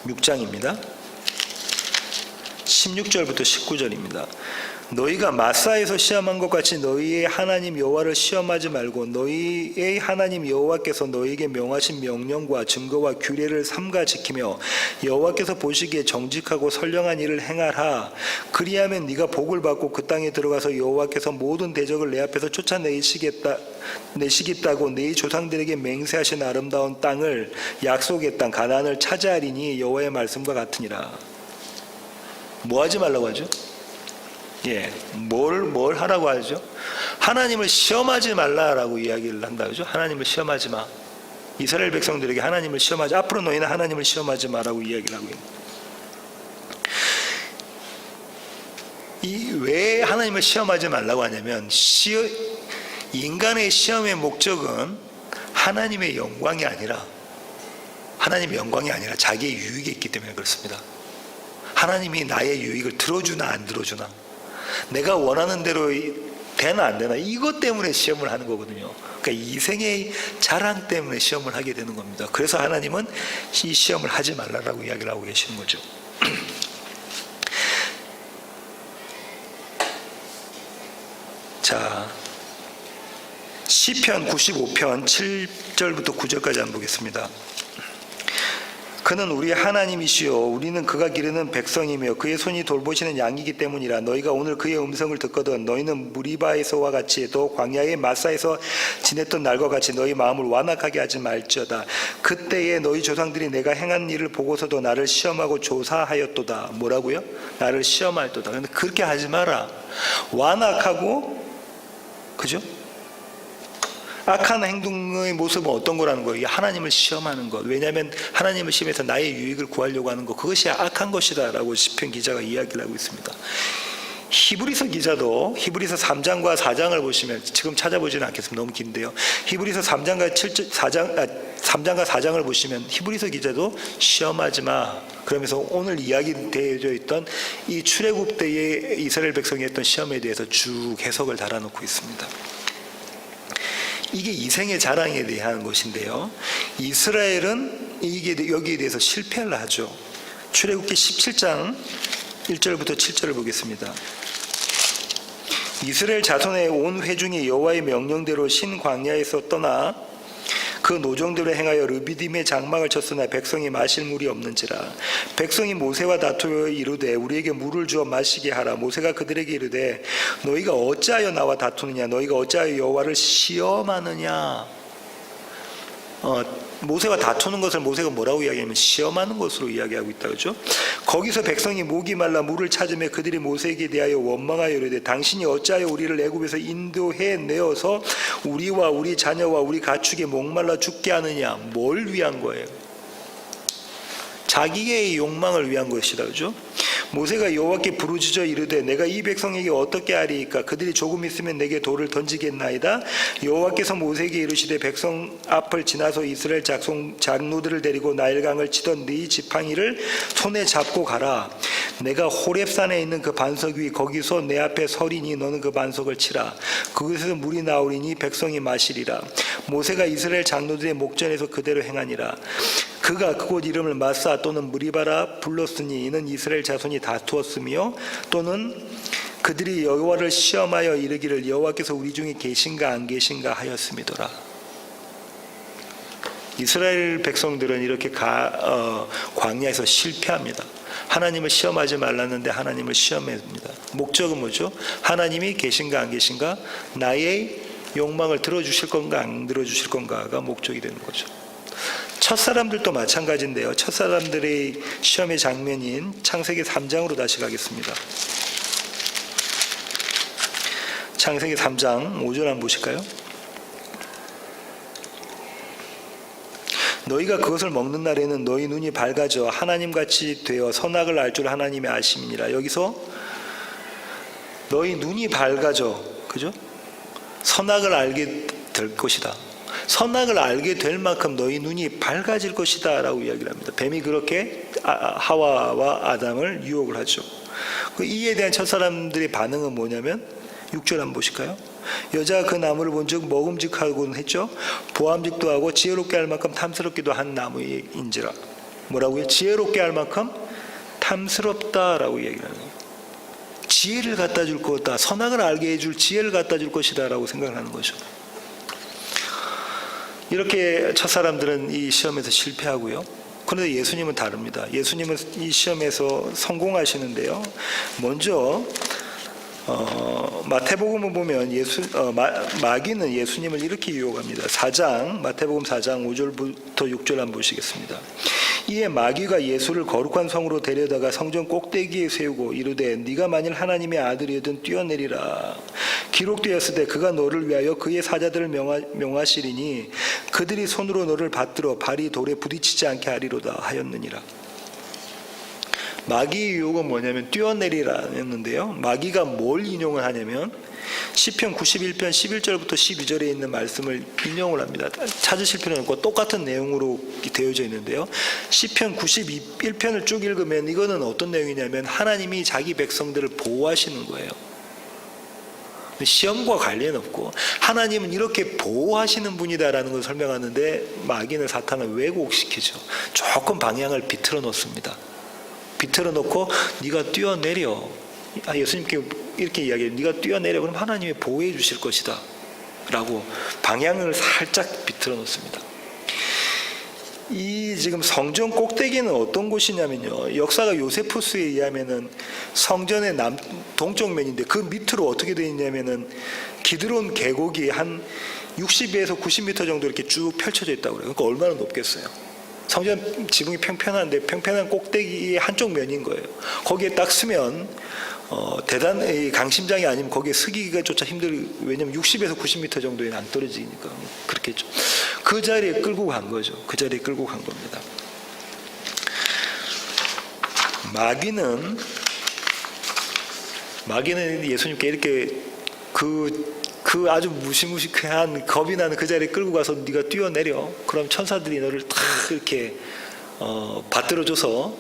6장입니다. 16절부터 19절입니다. 너희가 마사에서 시험한 것 같이 너희의 하나님 여호와를 시험하지 말고 너희의 하나님 여호와께서 너희에게 명하신 명령과 증거와 규례를 삼가 지키며 여호와께서 보시기에 정직하고 선량한 일을 행하라. 그리하면 네가 복을 받고 그 땅에 들어가서 여호와께서 모든 대적을 내 앞에서 쫓아내시겠다고 네 조상들에게 맹세하신 아름다운 땅을, 약속의 땅 가나안을 차지하리니 여호와의 말씀과 같으니라. 뭐 하지 말라고 하죠? 뭘 하라고 하죠? 하나님을 시험하지 말라라고 이야기를 한다. 그죠? 하나님을 시험하지 마. 이스라엘 백성들에게 하나님을 시험하지, 앞으로 너희는 하나님을 시험하지 마라고 이야기를 하고 있는. 왜 하나님을 시험하지 말라고 하냐면, 인간의 시험의 목적은 하나님의 영광이 아니라 자기의 유익이 있기 때문에 그렇습니다. 하나님이 나의 유익을 들어주나 안 들어주나, 내가 원하는 대로 되나 안 되나, 이것 때문에 시험을 하는 거거든요. 그러니까 이생의 자랑 때문에 시험을 하게 되는 겁니다. 그래서 하나님은 이 시험을 하지 말라라고 이야기를 하고 계시는 거죠. 자, 시편 95편 7절부터 9절까지 한번 보겠습니다. 그는 우리의 하나님이시요 우리는 그가 기르는 백성이며 그의 손이 돌보시는 양이기 때문이라. 너희가 오늘 그의 음성을 듣거든 너희는 무리바에서와 같이 또 광야의 마사에서 지냈던 날과 같이 너희 마음을 완악하게 하지 말지어다. 그때에 너희 조상들이 내가 행한 일을 보고서도 나를 시험하고 조사하였도다. 뭐라고요? 나를 시험할도다. 근데 그렇게 하지 마라. 완악하고, 그죠? 악한 행동의 모습은 어떤 거라는 거예요? 하나님을 시험하는 것. 왜냐하면 하나님을 시험해서 나의 유익을 구하려고 하는 것, 그것이 악한 것이다 라고 시편 기자가 이야기를 하고 있습니다. 히브리서 기자도 히브리서 3장과 4장을 보시면, 지금 찾아보지는 않겠습니다. 너무 긴데요. 히브리서 3장과 4장을 보시면 히브리서 기자도 시험하지 마, 그러면서 오늘 이야기되어져 있던 이 출애굽 때의 이스라엘 백성이 했던 시험에 대해서 쭉 해석을 달아놓고 있습니다. 이게 이생의 자랑에 대한 것인데요. 이스라엘은 여기에 대해서 실패를 하죠. 출애굽기 17장 1절부터 7절을 보겠습니다. 이스라엘 자손의 온 회중이 여호와의 명령대로 신광야에서 떠나 그 노정대로 행하여 르비딤의 장막을 쳤으나 백성이 마실 물이 없는지라. 백성이 모세와 다투어 이르되 우리에게 물을 주어 마시게 하라. 모세가 그들에게 이르되 너희가 어찌하여 나와 다투느냐? 너희가 어찌하여 여호와를 시험하느냐? 모세와 다투는 것을 모세가 뭐라고 이야기하면 시험하는 것으로 이야기하고 있다. 그죠? 거기서 백성이 목이 말라 물을 찾으며 그들이 모세에게 대하여 원망하여 이르되 당신이 어찌하여 우리를 애굽에서 인도해 내어서 우리와 우리 자녀와 우리 가축이 목말라 죽게 하느냐? 뭘 위한 거예요? 자기의 욕망을 위한 것이다. 그죠? 모세가 여호와께 부르짖어 이르되 내가 이 백성에게 어떻게 하리이까? 그들이 조금 있으면 내게 돌을 던지겠나이다. 여호와께서 모세에게 이르시되 백성 앞을 지나서 이스라엘 장로들을 데리고 나일강을 치던 네 지팡이를 손에 잡고 가라. 내가 호렙산에 있는 그 반석 위 거기서 내 앞에 서리니 너는 그 반석을 치라. 그곳에서 물이 나오리니 백성이 마시리라. 모세가 이스라엘 장로들의 목전에서 그대로 행하니라. 그가 그곳 이름을 마사 또는 무리바라 불렀으니 이는 이스라엘 자손이 다투었으며 또는 그들이 여호와를 시험하여 이르기를 여호와께서 우리 중에 계신가 안 계신가 하였음이더라. 이스라엘 백성들은 이렇게 광야에서 실패합니다. 하나님을 시험하지 말랐는데 하나님을 시험합니다. 목적은 뭐죠? 하나님이 계신가 안 계신가, 나의 욕망을 들어주실 건가 안 들어주실 건가가 목적이 되는 거죠. 첫사람들도 마찬가지인데요. 첫사람들의 시험의 장면인 창세기 3장으로 다시 가겠습니다. 창세기 3장 5절 한번 보실까요? 너희가 그것을 먹는 날에는 너희 눈이 밝아져 하나님같이 되어 선악을 알 줄 하나님의 아심이니라. 여기서 너희 눈이 밝아져, 그죠? 선악을 알게 될 것이다. 선악을 알게 될 만큼 너희 눈이 밝아질 것이다 라고 이야기를 합니다. 뱀이 그렇게 하와와 아담을 유혹을 하죠. 이에 대한 첫사람들의 반응은 뭐냐면 6절 한번 보실까요? 여자가 그 나무를 본즉 먹음직하고는 했죠. 보암직도 하고 지혜롭게 할 만큼 탐스럽기도 한 나무인지라. 뭐라고요? 지혜롭게 할 만큼 탐스럽다라고 얘기를 하는 거예요. 지혜를 갖다 줄 거다. 선악을 알게 해줄 지혜를 갖다 줄 것이다 라고 생각을 하는 거죠. 이렇게 첫사람들은 이 시험에서 실패하고요. 그런데 예수님은 다릅니다. 예수님은 이 시험에서 성공하시는데요. 먼저 마태복음을 보면 마귀는 예수님을 이렇게 유혹합니다. 마태복음 4장 5절부터 6절 한번 보시겠습니다. 이에 마귀가 예수를 거룩한 성으로 데려다가 성전 꼭대기에 세우고 이르되 네가 만일 하나님의 아들이거든 뛰어내리라. 기록되었으되 그가 너를 위하여 그의 사자들을 명하시리니 그들이 손으로 너를 받들어 발이 돌에 부딪히지 않게 하리로다 하였느니라. 마귀의 유혹은 뭐냐면 뛰어내리라였는데요. 마귀가 뭘 인용을 하냐면 시편 91편 11절부터 12절에 있는 말씀을 인용을 합니다. 찾으실 필요는 없고 똑같은 내용으로 되어져 있는데요. 시편 91편을 쭉 읽으면 이거는 어떤 내용이냐면 하나님이 자기 백성들을 보호하시는 거예요. 시험과 관련 없고 하나님은 이렇게 보호하시는 분이다라는 걸 설명하는데 마귀는 사탄을 왜곡시키죠. 조금 방향을 비틀어 놓습니다. 비틀어 놓고 네가 뛰어내려. 예수님께 이렇게 이야기해요. 네가 뛰어내려. 그럼 하나님이 보호해 주실 것이다 라고 방향을 살짝 비틀어 놓습니다. 이 지금 성전 꼭대기는 어떤 곳이냐면요. 역사가 요세푸스에 의하면은 성전의 동쪽 면인데 그 밑으로 어떻게 되어 있냐면은 기드론 계곡이 한 60에서 90m 정도 이렇게 쭉 펼쳐져 있다고 그래요. 그러니까 얼마나 높겠어요. 성전 지붕이 평평한데 평평한 꼭대기의 한쪽 면인 거예요. 거기에 딱 서면 대단히 강심장이 아니면 거기에 서기가 조차 왜냐면 60에서 90m 정도에 안 떨어지니까 그렇겠죠. 그 자리에 끌고 간 거죠. 그 자리에 끌고 간 겁니다. 마귀는 예수님께 이렇게 그 아주 무시무시한 겁이 나는 그 자리에 끌고 가서 네가 뛰어내려. 그럼 천사들이 너를 탁 이렇게 받들어줘서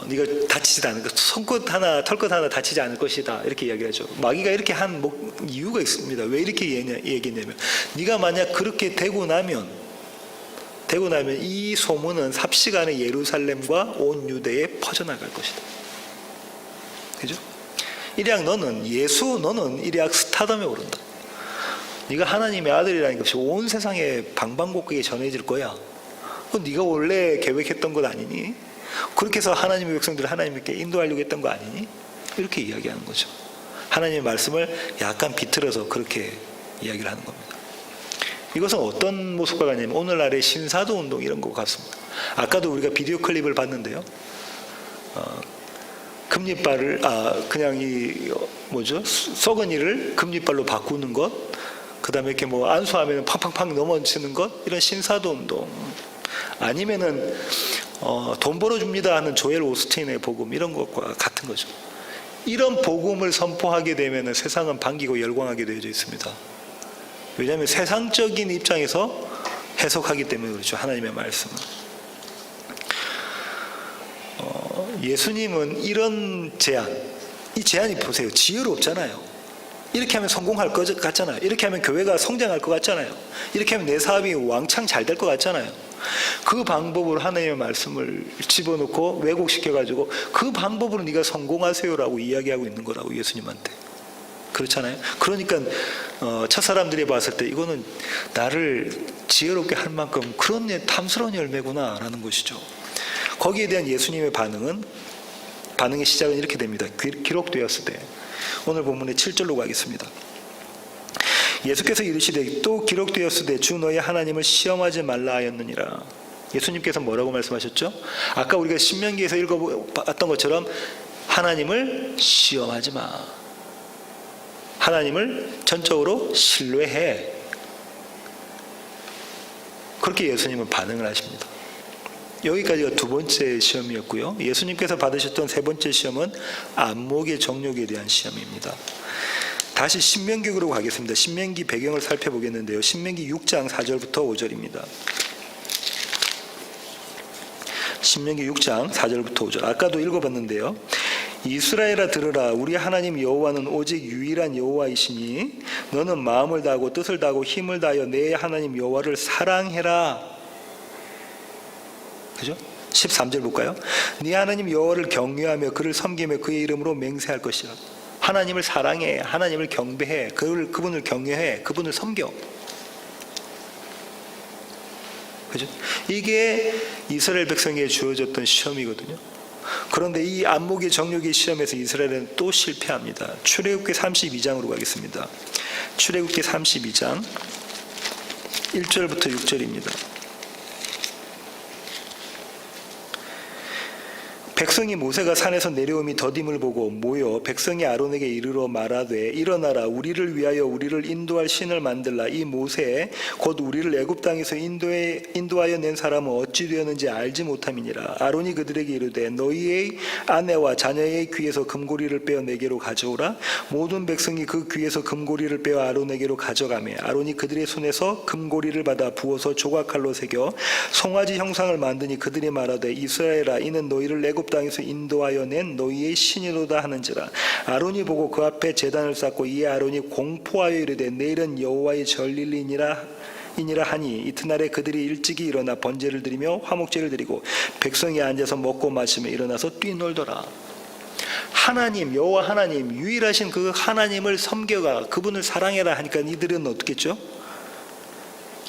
네가 다치지 않을 것, 손끝 하나, 털끝 하나 다치지 않을 것이다. 이렇게 이야기하죠. 마귀가 이렇게 한 이유가 있습니다. 왜 이렇게 얘기했냐면 네가 만약 그렇게 되고 나면 이 소문은 삽시간에 예루살렘과 온 유대에 퍼져나갈 것이다. 그죠? 이리약 너는 이리약 스타덤에 오른다. 네가 하나님의 아들이라는 것이 온 세상에 방방곡곡에 전해질 거야. 그건 네가 원래 계획했던 것 아니니? 그렇게 해서 하나님의 백성들을 하나님께 인도하려고 했던 거 아니니? 이렇게 이야기하는 거죠. 하나님의 말씀을 약간 비틀어서 그렇게 이야기를 하는 겁니다. 이것은 어떤 모습과 같냐면 오늘날의 신사도 운동 이런 것 같습니다. 아까도 우리가 비디오 클립을 봤는데요. 금리발을 그냥 썩은 이를 금리발로 바꾸는 것, 그다음에 이렇게 안수하면 팡팡팡 넘어지는 것, 이런 신사도 운동, 아니면은 돈 벌어줍니다 하는 조엘 오스틴의 복음 이런 것과 같은 거죠. 이런 복음을 선포하게 되면 세상은 반기고 열광하게 되어져 있습니다. 왜냐하면 세상적인 입장에서 해석하기 때문에 그렇죠. 하나님의 말씀은. 예수님은 이런 이 제안이 보세요. 지혜롭잖아요. 이렇게 하면 성공할 것 같잖아요. 이렇게 하면 교회가 성장할 것 같잖아요. 이렇게 하면 내 사업이 왕창 잘 될 것 같잖아요. 그 방법으로 하나님의 말씀을 집어넣고 왜곡시켜가지고 그 방법으로 네가 성공하세요라고 이야기하고 있는 거라고 예수님한테. 그렇잖아요. 그러니까 첫사람들이 봤을 때 이거는 나를 지혜롭게 할 만큼 그런 탐스러운 열매구나 라는 것이죠. 거기에 대한 예수님의 반응의 시작은 이렇게 됩니다. 기록되었을 때 오늘 본문의 7절로 가겠습니다. 예수께서 이르시되 또 기록되었으되 주 너희 하나님을 시험하지 말라 하였느니라. 예수님께서 뭐라고 말씀하셨죠? 아까 우리가 신명기에서 읽어봤던 것처럼 하나님을 시험하지 마. 하나님을 전적으로 신뢰해. 그렇게 예수님은 반응을 하십니다. 여기까지가 두 번째 시험이었고요. 예수님께서 받으셨던 세 번째 시험은 안목의 정욕에 대한 시험입니다. 다시 신명기로 가겠습니다. 신명기 배경을 살펴보겠는데요. 신명기 6장 4절부터 5절입니다. 신명기 6장 4절부터 5절. 아까도 읽어봤는데요. 이스라엘아 들으라. 우리 하나님 여호와는 오직 유일한 여호와이시니 너는 마음을 다하고 뜻을 다하고 힘을 다하여 내 하나님 여호와를 사랑해라. 그죠? 13절 볼까요? 네 하나님 여호와를 경외하며 그를 섬기며 그의 이름으로 맹세할 것이라. 하나님을 사랑해, 하나님을 경배해, 그분을 경외해, 그분을 섬겨. 그죠? 이게 이스라엘 백성에게 주어졌던 시험이거든요. 그런데 이 안목의 정욕의 시험에서 이스라엘은 또 실패합니다. 출애굽기 32장으로 가겠습니다. 출애굽기 32장 1절부터 6절입니다. 백성이 모세가 산에서 내려옴이 더딤을 보고 모여 백성이 아론에게 이르러 말하되 일어나라 우리를 위하여 우리를 인도할 신을 만들라. 이 모세 곧 우리를 애굽 땅에서 인도하여 낸 사람은 어찌 되었는지 알지 못함이니라. 아론이 그들에게 이르되 너희의 아내와 자녀의 귀에서 금고리를 빼어 내게로 가져오라. 모든 백성이 그 귀에서 금고리를 빼어 아론에게로 가져가매 아론이 그들의 손에서 금고리를 받아 부어서 조각칼로 새겨 송아지 형상을 만드니 그들이 말하되 이스라엘아 이는 너희를 애굽 땅에서 인도하여 낸 너희의 신이로다 하는지라. 아론이 보고 그 앞에 제단을 쌓고 이에 아론이 공포하여 이르되 내일은 여호와의 절일이니라 하니 이튿날에 그들이 일찍이 일어나 번제를 드리며 화목제를 드리고 백성이 앉아서 먹고 마시며 일어나서 뛰놀더라. 하나님 여호와 하나님 유일하신 그 하나님을 섬겨가 그분을 사랑해라 하니까 이들은 어떻겠죠?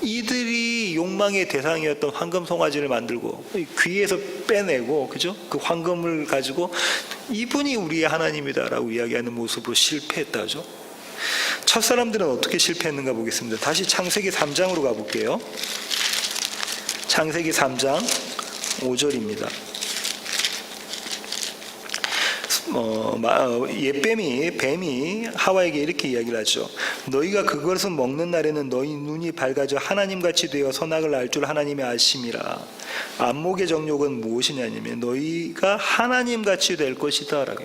이들이 욕망의 대상이었던 황금 송아지를 만들고 귀에서 빼내고 그죠? 그 황금을 가지고 이분이 우리의 하나님이다라고 이야기하는 모습으로 실패했다죠. 첫 사람들은 어떻게 실패했는가 보겠습니다. 다시 창세기 3장으로 가볼게요. 창세기 3장 5절입니다. 뱀이 하와에게 이렇게 이야기를 하죠. 너희가 그것을 먹는 날에는 너희 눈이 밝아져 하나님같이 되어 선악을 알 줄 하나님이 아심이라. 안목의 정욕은 무엇이냐면 너희가 하나님같이 될 것이다 라고.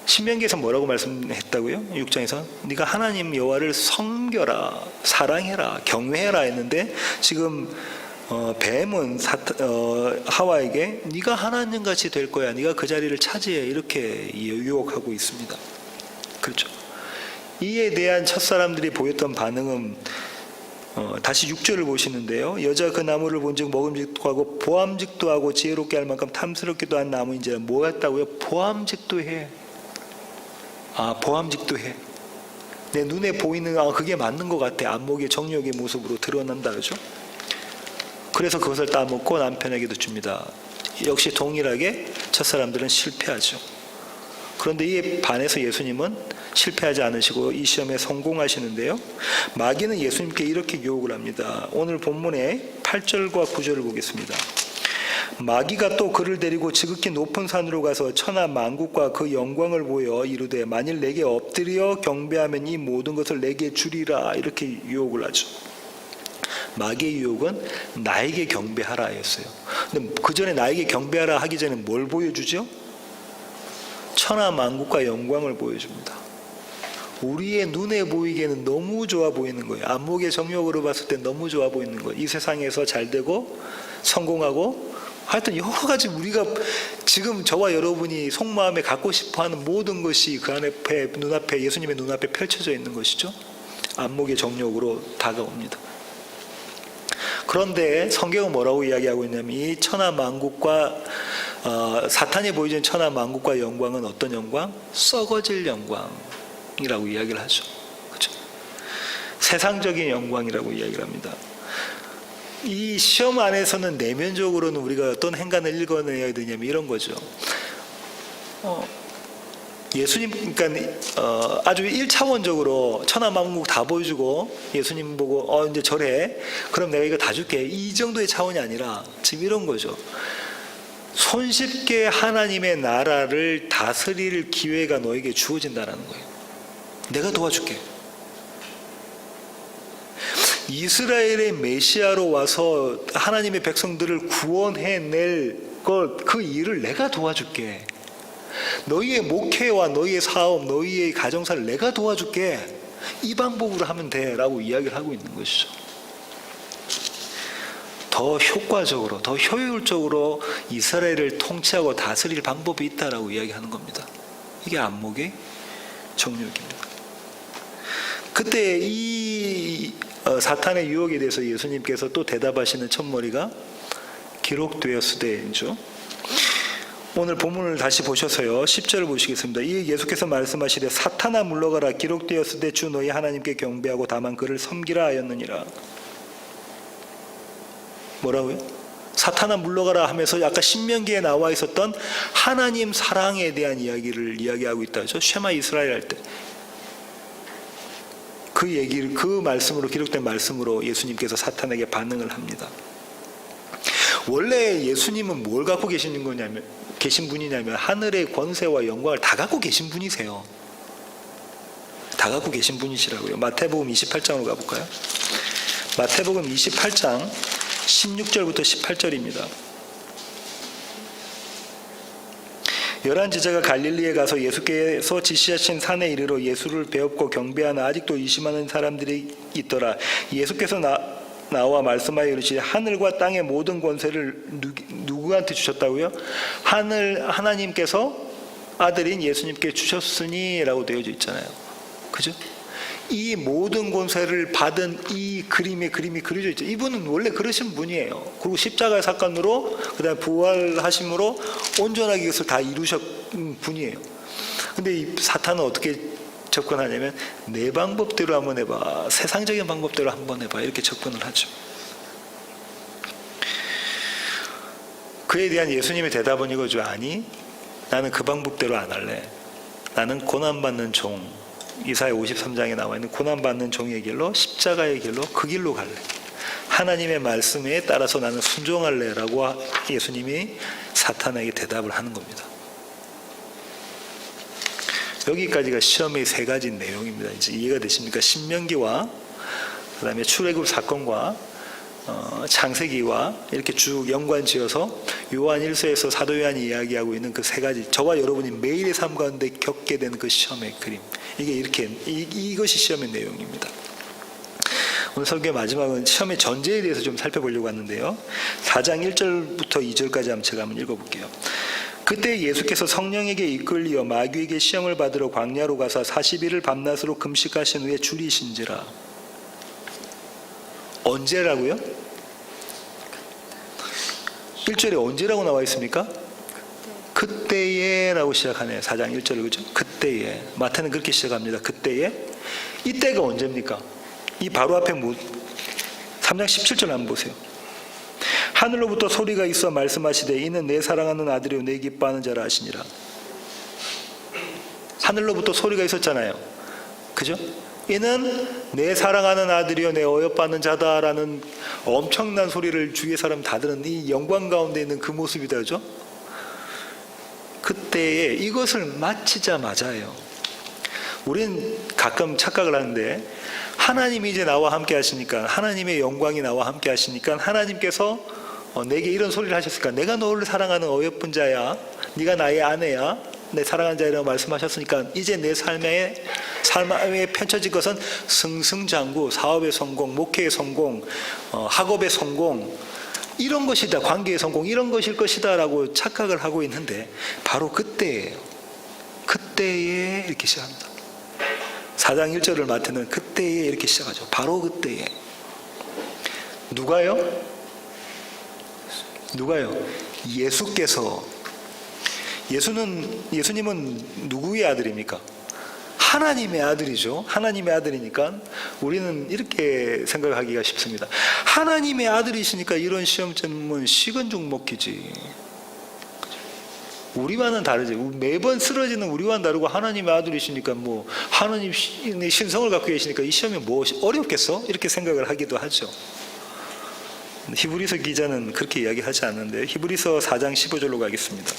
신명기에서 뭐라고 말씀했다고요? 6장에서 네가 하나님 여호와를 섬겨라, 사랑해라, 경외해라 했는데 지금 뱀은 하와에게 네가 하나님같이 될 거야, 네가 그 자리를 차지해 이렇게 유혹하고 있습니다. 그렇죠? 이에 대한 첫사람들이 보였던 반응은 다시 6절을 보시는데요. 여자 그 나무를 본즉 먹음직도 하고 보암직도 하고 지혜롭게 할 만큼 탐스럽기도 한 나무인지라. 뭐였다고요? 보암직도 해. 보암직도 해. 내 눈에 보이는 그게 맞는 것 같아. 안목의 정욕의 모습으로 드러난다 그죠? 그래서 그것을 따먹고 남편에게도 줍니다. 역시 동일하게 첫사람들은 실패하죠. 그런데 이에 반해서 예수님은 실패하지 않으시고 이 시험에 성공하시는데요. 마귀는 예수님께 이렇게 유혹을 합니다. 오늘 본문의 8절과 9절을 보겠습니다. 마귀가 또 그를 데리고 지극히 높은 산으로 가서 천하 만국과 그 영광을 보여 이르되 만일 내게 엎드려 경배하면 이 모든 것을 내게 주리라. 이렇게 유혹을 하죠. 마귀의 유혹은 나에게 경배하라였어요. 근데 그 전에 나에게 경배하라 하기 전에 뭘 보여주죠? 천하 만국과 영광을 보여줍니다. 우리의 눈에 보이기에는 너무 좋아 보이는 거예요. 안목의 정욕으로 봤을 때 너무 좋아 보이는 거예요. 이 세상에서 잘되고 성공하고 하여튼 여러 가지 우리가 지금 저와 여러분이 속마음에 갖고 싶어하는 모든 것이 그 눈앞에 예수님의 눈앞에 펼쳐져 있는 것이죠. 안목의 정욕으로 다가옵니다. 그런데 성경은 뭐라고 이야기하고 있냐면 이 천하 만국과 사탄이 보여주는 천하 만국과 영광은 어떤 영광? 썩어질 영광이라고 이야기를 하죠. 그렇죠? 세상적인 영광이라고 이야기를 합니다. 이 시험 안에서는 내면적으로는 우리가 어떤 행간을 읽어내야 되냐면 이런 거죠. 예수님 그러니까 아주 1차원적으로 천하 만국 다 보여주고 예수님 보고 이제 저래 그럼 내가 이거 다 줄게 이 정도의 차원이 아니라 지금 이런 거죠. 손쉽게 하나님의 나라를 다스릴 기회가 너에게 주어진다는 거예요. 내가 도와줄게. 이스라엘의 메시아로 와서 하나님의 백성들을 구원해낼 그 일을 내가 도와줄게. 너희의 목회와 너희의 사업, 너희의 가정사를 내가 도와줄게. 이 방법으로 하면 돼 라고 이야기를 하고 있는 것이죠. 더 효과적으로, 더 효율적으로 이스라엘을 통치하고 다스릴 방법이 있다라고 이야기하는 겁니다. 이게 안목의 정욕입니다. 그때 이 사탄의 유혹에 대해서 예수님께서 또 대답하시는 첫머리가 기록되었으되죠. 오늘 본문을 다시 보셔서요 10절을 보시겠습니다. 이 예수께서 말씀하시되 사탄아 물러가라 기록되었으되 주 너희 하나님께 경배하고 다만 그를 섬기라 하였느니라. 뭐라고요? 사탄아 물러가라 하면서 아까 신명기에 나와 있었던 하나님 사랑에 대한 이야기를 이야기하고 있다죠. 쉐마 이스라엘 할 때 그 얘기를, 그 말씀으로, 기록된 말씀으로 예수님께서 사탄에게 반응을 합니다. 원래 예수님은 뭘 갖고 계신 분이냐면 하늘의 권세와 영광을 다 갖고 계신 분이세요. 다 갖고 계신 분이시라고요. 마태복음 28장으로 가볼까요? 마태복음 28장 16절부터 18절입니다. 11 제자가 갈릴리에 가서 예수께서 지시하신 산에 이르러 예수를 배웁고 경배하나 아직도 의심하는 사람들이 있더라. 예수께서 나와 말씀하여 이르시되 하늘과 땅의 모든 권세를 누구한테 주셨다고요? 하나님께서 아들인 예수님께 주셨으니 라고 되어져 있잖아요. 그죠? 이 모든 권세를 받은 이 그림이 그려져 있죠. 이분은 원래 그러신 분이에요. 그리고 십자가의 사건으로 그다음에 부활하심으로 온전하게 이것을 다 이루신 분이에요. 근데 이 사탄은 어떻게 접근하냐면 내 방법대로 한번 해봐, 세상적인 방법대로 한번 해봐, 이렇게 접근을 하죠. 그에 대한 예수님의 대답은 이거죠. 아니, 나는 그 방법대로 안 할래. 나는 고난받는 종, 이사야 53장에 나와 있는 고난받는 종의 길로, 십자가의 길로, 그 길로 갈래. 하나님의 말씀에 따라서 나는 순종할래 라고 예수님이 사탄에게 대답을 하는 겁니다. 여기까지가 시험의 세 가지 내용입니다. 이제 이해가 되십니까? 신명기와 그 다음에 출애굽 사건과 창세기와 이렇게 쭉 연관지어서 요한 1서에서 사도 요한이 이야기하고 있는 그 세 가지, 저와 여러분이 매일의 삶 가운데 겪게 되는 그 시험의 그림, 이게 이렇게 이것이 시험의 내용입니다. 오늘 설교의 마지막은 시험의 전제에 대해서 좀 살펴보려고 하는데요. 4장 1절부터 2절까지 제가 한번 읽어볼게요. 그때 예수께서 성령에게 이끌리어 마귀에게 시험을 받으러 광야로 가서 40일을 밤낮으로 금식하신 후에 줄이신지라. 언제라고요? 1절에 언제라고 나와 있습니까? 그때에 라고 시작하네요. 4장 1절을. 그죠? 그때에. 마태는 그렇게 시작합니다. 그때에. 이때가 언제입니까? 이 바로 앞에 3장 17절 한번 보세요. 하늘로부터 소리가 있어 말씀하시되 이는 내 사랑하는 아들이요 내 기뻐하는 자라 하시니라. 하늘로부터 소리가 있었잖아요. 그죠? 이는 내 사랑하는 아들이요 내 어여빠는 자다라는 엄청난 소리를 주위의 사람 다 듣는 이 영광 가운데 있는 그 모습이다. 그죠? 그때에 이것을 마치자마자예요. 우리는 가끔 착각을 하는데 하나님이 이제 나와 함께 하시니까, 하나님의 영광이 나와 함께 하시니까 하나님께서 내게 이런 소리를 하셨으니까, 내가 너를 사랑하는 어여쁜 자야, 네가 나의 아내야, 내 사랑하는 자라고 말씀하셨으니까 이제 내 삶에 펼쳐질 것은 승승장구, 사업의 성공, 목회의 성공, 학업의 성공, 이런 것이다, 관계의 성공, 이런 것일 것이다 라고 착각을 하고 있는데 바로 그때예요. 그때에 이렇게 시작합니다. 4장 1절을 마태는 그때에 이렇게 시작하죠. 바로 그때에. 누가요? 예수께서. 예수님은 누구의 아들입니까? 하나님의 아들이죠. 하나님의 아들이니까 우리는 이렇게 생각하기가 쉽습니다. 하나님의 아들이시니까 이런 시험점은 식은 죽 먹기지. 우리와는 다르지. 매번 쓰러지는 우리와는 다르고 하나님의 아들이시니까 뭐 하나님의 신성을 갖고 계시니까 이 시험이 뭐 어렵겠어? 이렇게 생각을 하기도 하죠. 히브리서 기자는 그렇게 이야기하지 않는데 히브리서 4장 15절로 가겠습니다.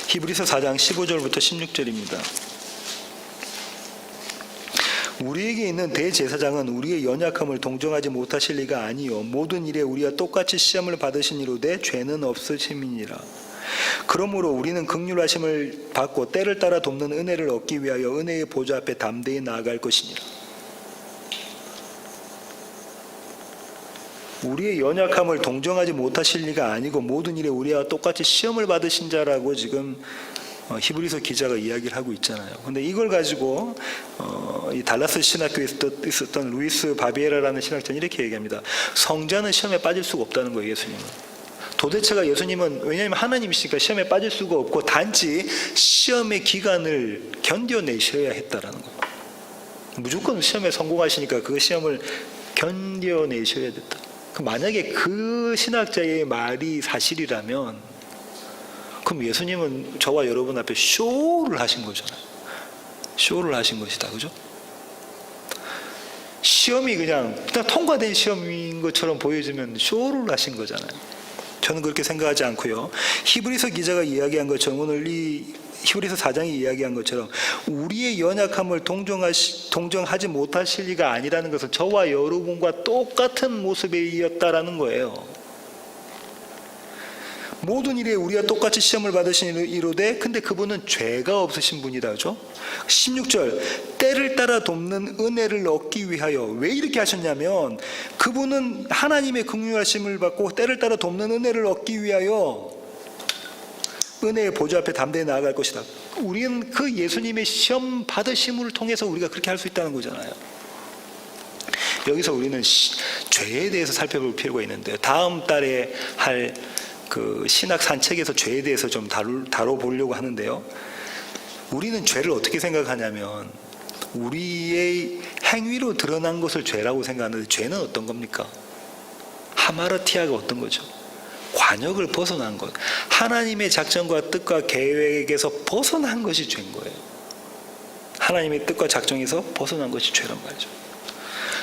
히브리서 4장 15절부터 16절입니다. 우리에게 있는 대제사장은 우리의 연약함을 동정하지 못하실 리가 아니요 모든 일에 우리와 똑같이 시험을 받으신 이로되 죄는 없으심이니라. 그러므로 우리는 긍휼하심을 받고 때를 따라 돕는 은혜를 얻기 위하여 은혜의 보좌 앞에 담대히 나아갈 것이니라. 우리의 연약함을 동정하지 못하실 리가 아니고 모든 일에 우리와 똑같이 시험을 받으신 자라고 지금 히브리서 기자가 이야기를 하고 있잖아요. 근데 이걸 가지고 이 달라스 신학교에 있었던 루이스 바비에라라는 신학자는 이렇게 얘기합니다. 성자는 시험에 빠질 수가 없다는 거예요. 예수님은. 도대체가 예수님은 왜냐하면 하나님이시니까 시험에 빠질 수가 없고 단지 시험의 기간을 견뎌내셔야 했다라는 거예요. 무조건 시험에 성공하시니까 그 시험을 견뎌내셔야 됐다. 만약에 그 신학자의 말이 사실이라면 그럼 예수님은 저와 여러분 앞에 쇼를 하신 거잖아요. 쇼를 하신 것이다. 그죠? 시험이 그냥 통과된 시험인 것처럼 보여지면 쇼를 하신 거잖아요. 저는 그렇게 생각하지 않고요. 히브리서 기자가 이야기한 것처럼 오늘 이 히브리서 4장이 이야기한 것처럼 우리의 연약함을 동정하지 못하실 리가 아니라는 것은 저와 여러분과 똑같은 모습이었다라는 거예요. 모든 일에 우리가 똑같이 시험을 받으신 이로되 근데 그분은 죄가 없으신 분이다. 그죠? 16절 때를 따라 돕는 은혜를 얻기 위하여. 왜 이렇게 하셨냐면 그분은 하나님의 긍휼하심을 받고 때를 따라 돕는 은혜를 얻기 위하여 은혜의 보좌 앞에 담대히 나아갈 것이다. 우리는 그 예수님의 시험 받으심을 통해서 우리가 그렇게 할 수 있다는 거잖아요. 여기서 우리는 죄에 대해서 살펴볼 필요가 있는데 다음 달에 할 그 신학 산책에서 죄에 대해서 좀 다뤄보려고 하는데요. 우리는 죄를 어떻게 생각하냐면 우리의 행위로 드러난 것을 죄라고 생각하는데 죄는 어떤 겁니까? 하마르티아가 어떤 거죠? 관역을 벗어난 것. 하나님의 작전과 뜻과 계획에서 벗어난 것이 죄인 거예요. 하나님의 뜻과 작정에서 벗어난 것이 죄란 말이죠.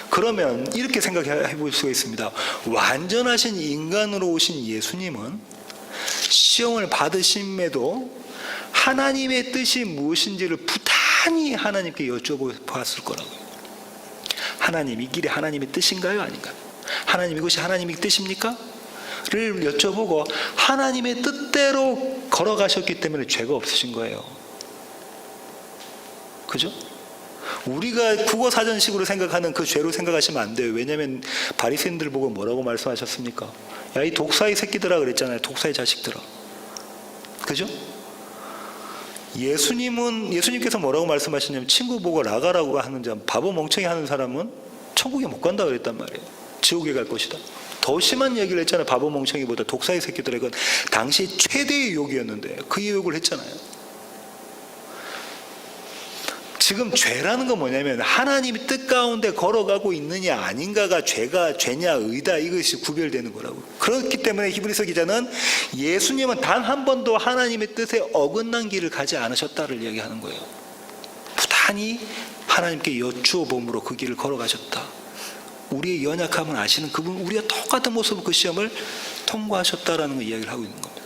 그러면 이렇게 생각해 볼 수가 있습니다. 완전하신 인간으로 오신 예수님은 시험을 받으심에도 하나님의 뜻이 무엇인지를 부단히 하나님께 여쭤보았을 거라고요. 하나님, 이 길이 하나님의 뜻인가요? 아닌가요? 하나님, 이것이 하나님의 뜻입니까? 를 여쭤보고 하나님의 뜻대로 걸어가셨기 때문에 죄가 없으신 거예요. 그죠? 우리가 국어사전식으로 생각하는 그 죄로 생각하시면 안 돼요. 왜냐하면 바리새인들 보고 뭐라고 말씀하셨습니까? 야, 이 독사의 새끼들아 그랬잖아요. 독사의 자식들아. 그죠? 예수님께서 뭐라고 말씀하시냐면 친구 보고 라가라고 하는 자, 바보 멍청이 하는 사람은 천국에 못 간다 그랬단 말이에요. 지옥에 갈 것이다. 더 심한 얘기를 했잖아요. 바보 멍청이보다 독사의 새끼들아. 이건 당시 최대의 욕이었는데 그 욕을 했잖아요. 지금 죄라는 건 뭐냐면 하나님의 뜻 가운데 걸어가고 있느냐 아닌가가 죄냐 의다, 이것이 구별되는 거라고. 그렇기 때문에 히브리서 기자는 예수님은 단 한 번도 하나님의 뜻에 어긋난 길을 가지 않으셨다를 이야기하는 거예요. 부단히 하나님께 여쭈어 봄으로 그 길을 걸어가셨다. 우리의 연약함을 아시는 그분, 우리가 똑같은 모습으로 그 시험을 통과하셨다라는 걸 이야기를 하고 있는 겁니다.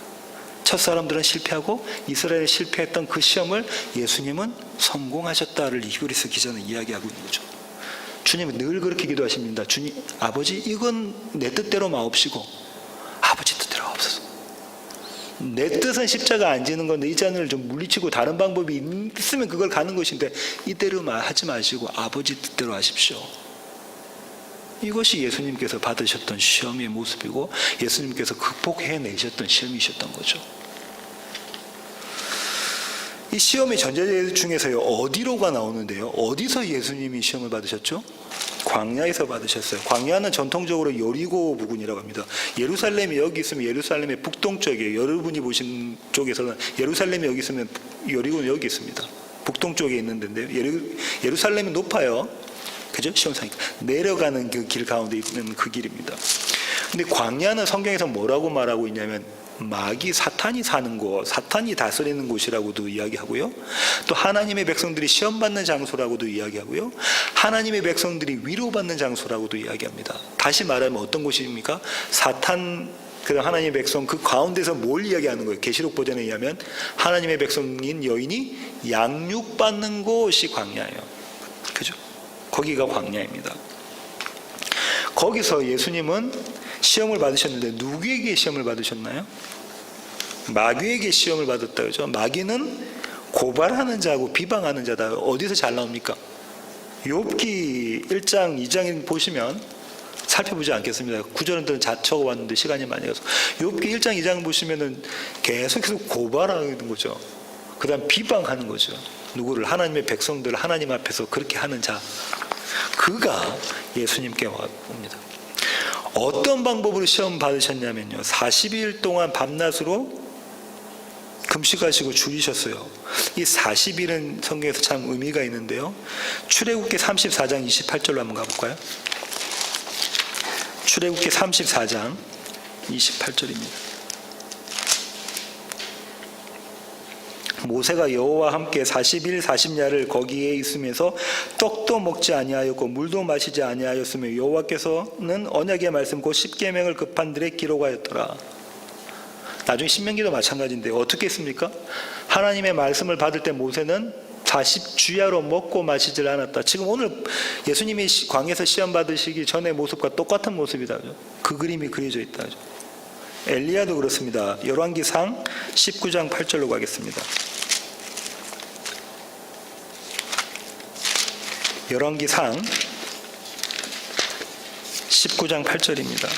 첫 사람들은 실패하고 이스라엘이 실패했던 그 시험을 예수님은 성공하셨다를 히브리서 기자는 이야기하고 있는 거죠. 주님은 늘 그렇게 기도하십니다. 주님, 아버지, 이건 내 뜻대로 마옵시고 아버지 뜻대로 하옵소서. 내 뜻은 십자가 안 지는 건데 이 잔을 좀 물리치고 다른 방법이 있으면 그걸 가는 것인데 이대로 하지 마시고 아버지 뜻대로 하십시오. 이것이 예수님께서 받으셨던 시험의 모습이고 예수님께서 극복해내셨던 시험이셨던 거죠. 이 시험의 전제 중에서요, 어디로가 나오는데요. 어디서 예수님이 시험을 받으셨죠? 광야에서 받으셨어요. 광야는 전통적으로 여리고 부근이라고 합니다. 예루살렘이 여기 있으면 예루살렘의 북동쪽이에요. 여러분이 보신 쪽에서는 예루살렘이 여기 있으면 여리고는 여기 있습니다. 북동쪽에 있는 데인데요. 예루살렘이 높아요. 그죠? 시험상이 내려가는 그 길 가운데 있는 그 길입니다. 근데 광야는 성경에서 뭐라고 말하고 있냐면 마귀 사탄이 사는 곳, 사탄이 다스리는 곳이라고도 이야기하고요. 또 하나님의 백성들이 시험받는 장소라고도 이야기하고요. 하나님의 백성들이 위로받는 장소라고도 이야기합니다. 다시 말하면 어떤 곳입니까? 사탄, 그 하나님의 백성 그 가운데서 뭘 이야기하는 거예요? 계시록 버전에 의하면 하나님의 백성인 여인이 양육받는 곳이 광야예요. 그죠? 거기가 광야입니다. 거기서 예수님은 시험을 받으셨는데 누구에게 시험을 받으셨나요? 마귀에게 시험을 받았다 그러죠. 마귀는 고발하는 자고 비방하는 자다. 어디서 잘 나옵니까? 욥기 1장 2장 보시면 살펴보지 않겠습니다. 구절은 적어왔는데 시간이 많이 가서 욥기 1장 2장 보시면은 계속해서 고발하는 거죠. 그 다음 비방하는 거죠. 누구를? 하나님의 백성들 하나님 앞에서 그렇게 하는 자, 그가 예수님께 옵니다. 어떤 방법으로 시험 받으셨냐면요, 40일 동안 밤낮으로 금식하시고 줄이셨어요. 이 40일은 성경에서 참 의미가 있는데요, 출애굽기 34장 28절로 한번 가볼까요? 출애굽기 34장 28절입니다. 모세가 여호와와 함께 40일 40야를 거기에 있으면서 떡도 먹지 아니하였고 물도 마시지 아니하였으며 여호와께서는 언약의 말씀 곧 십계명을 그 판들에 기록하였더라. 나중에 신명기도 마찬가지인데 어떻게 했습니까? 하나님의 말씀을 받을 때 모세는 40주야로 먹고 마시질 않았다. 지금 오늘 예수님이 광야에서 시험 받으시기 전의 모습과 똑같은 모습이다. 그 그림이 그려져 있다. 엘리야도 그렇습니다. 열왕기상 19장 8절로 가겠습니다. 열왕기상 19장 8절입니다.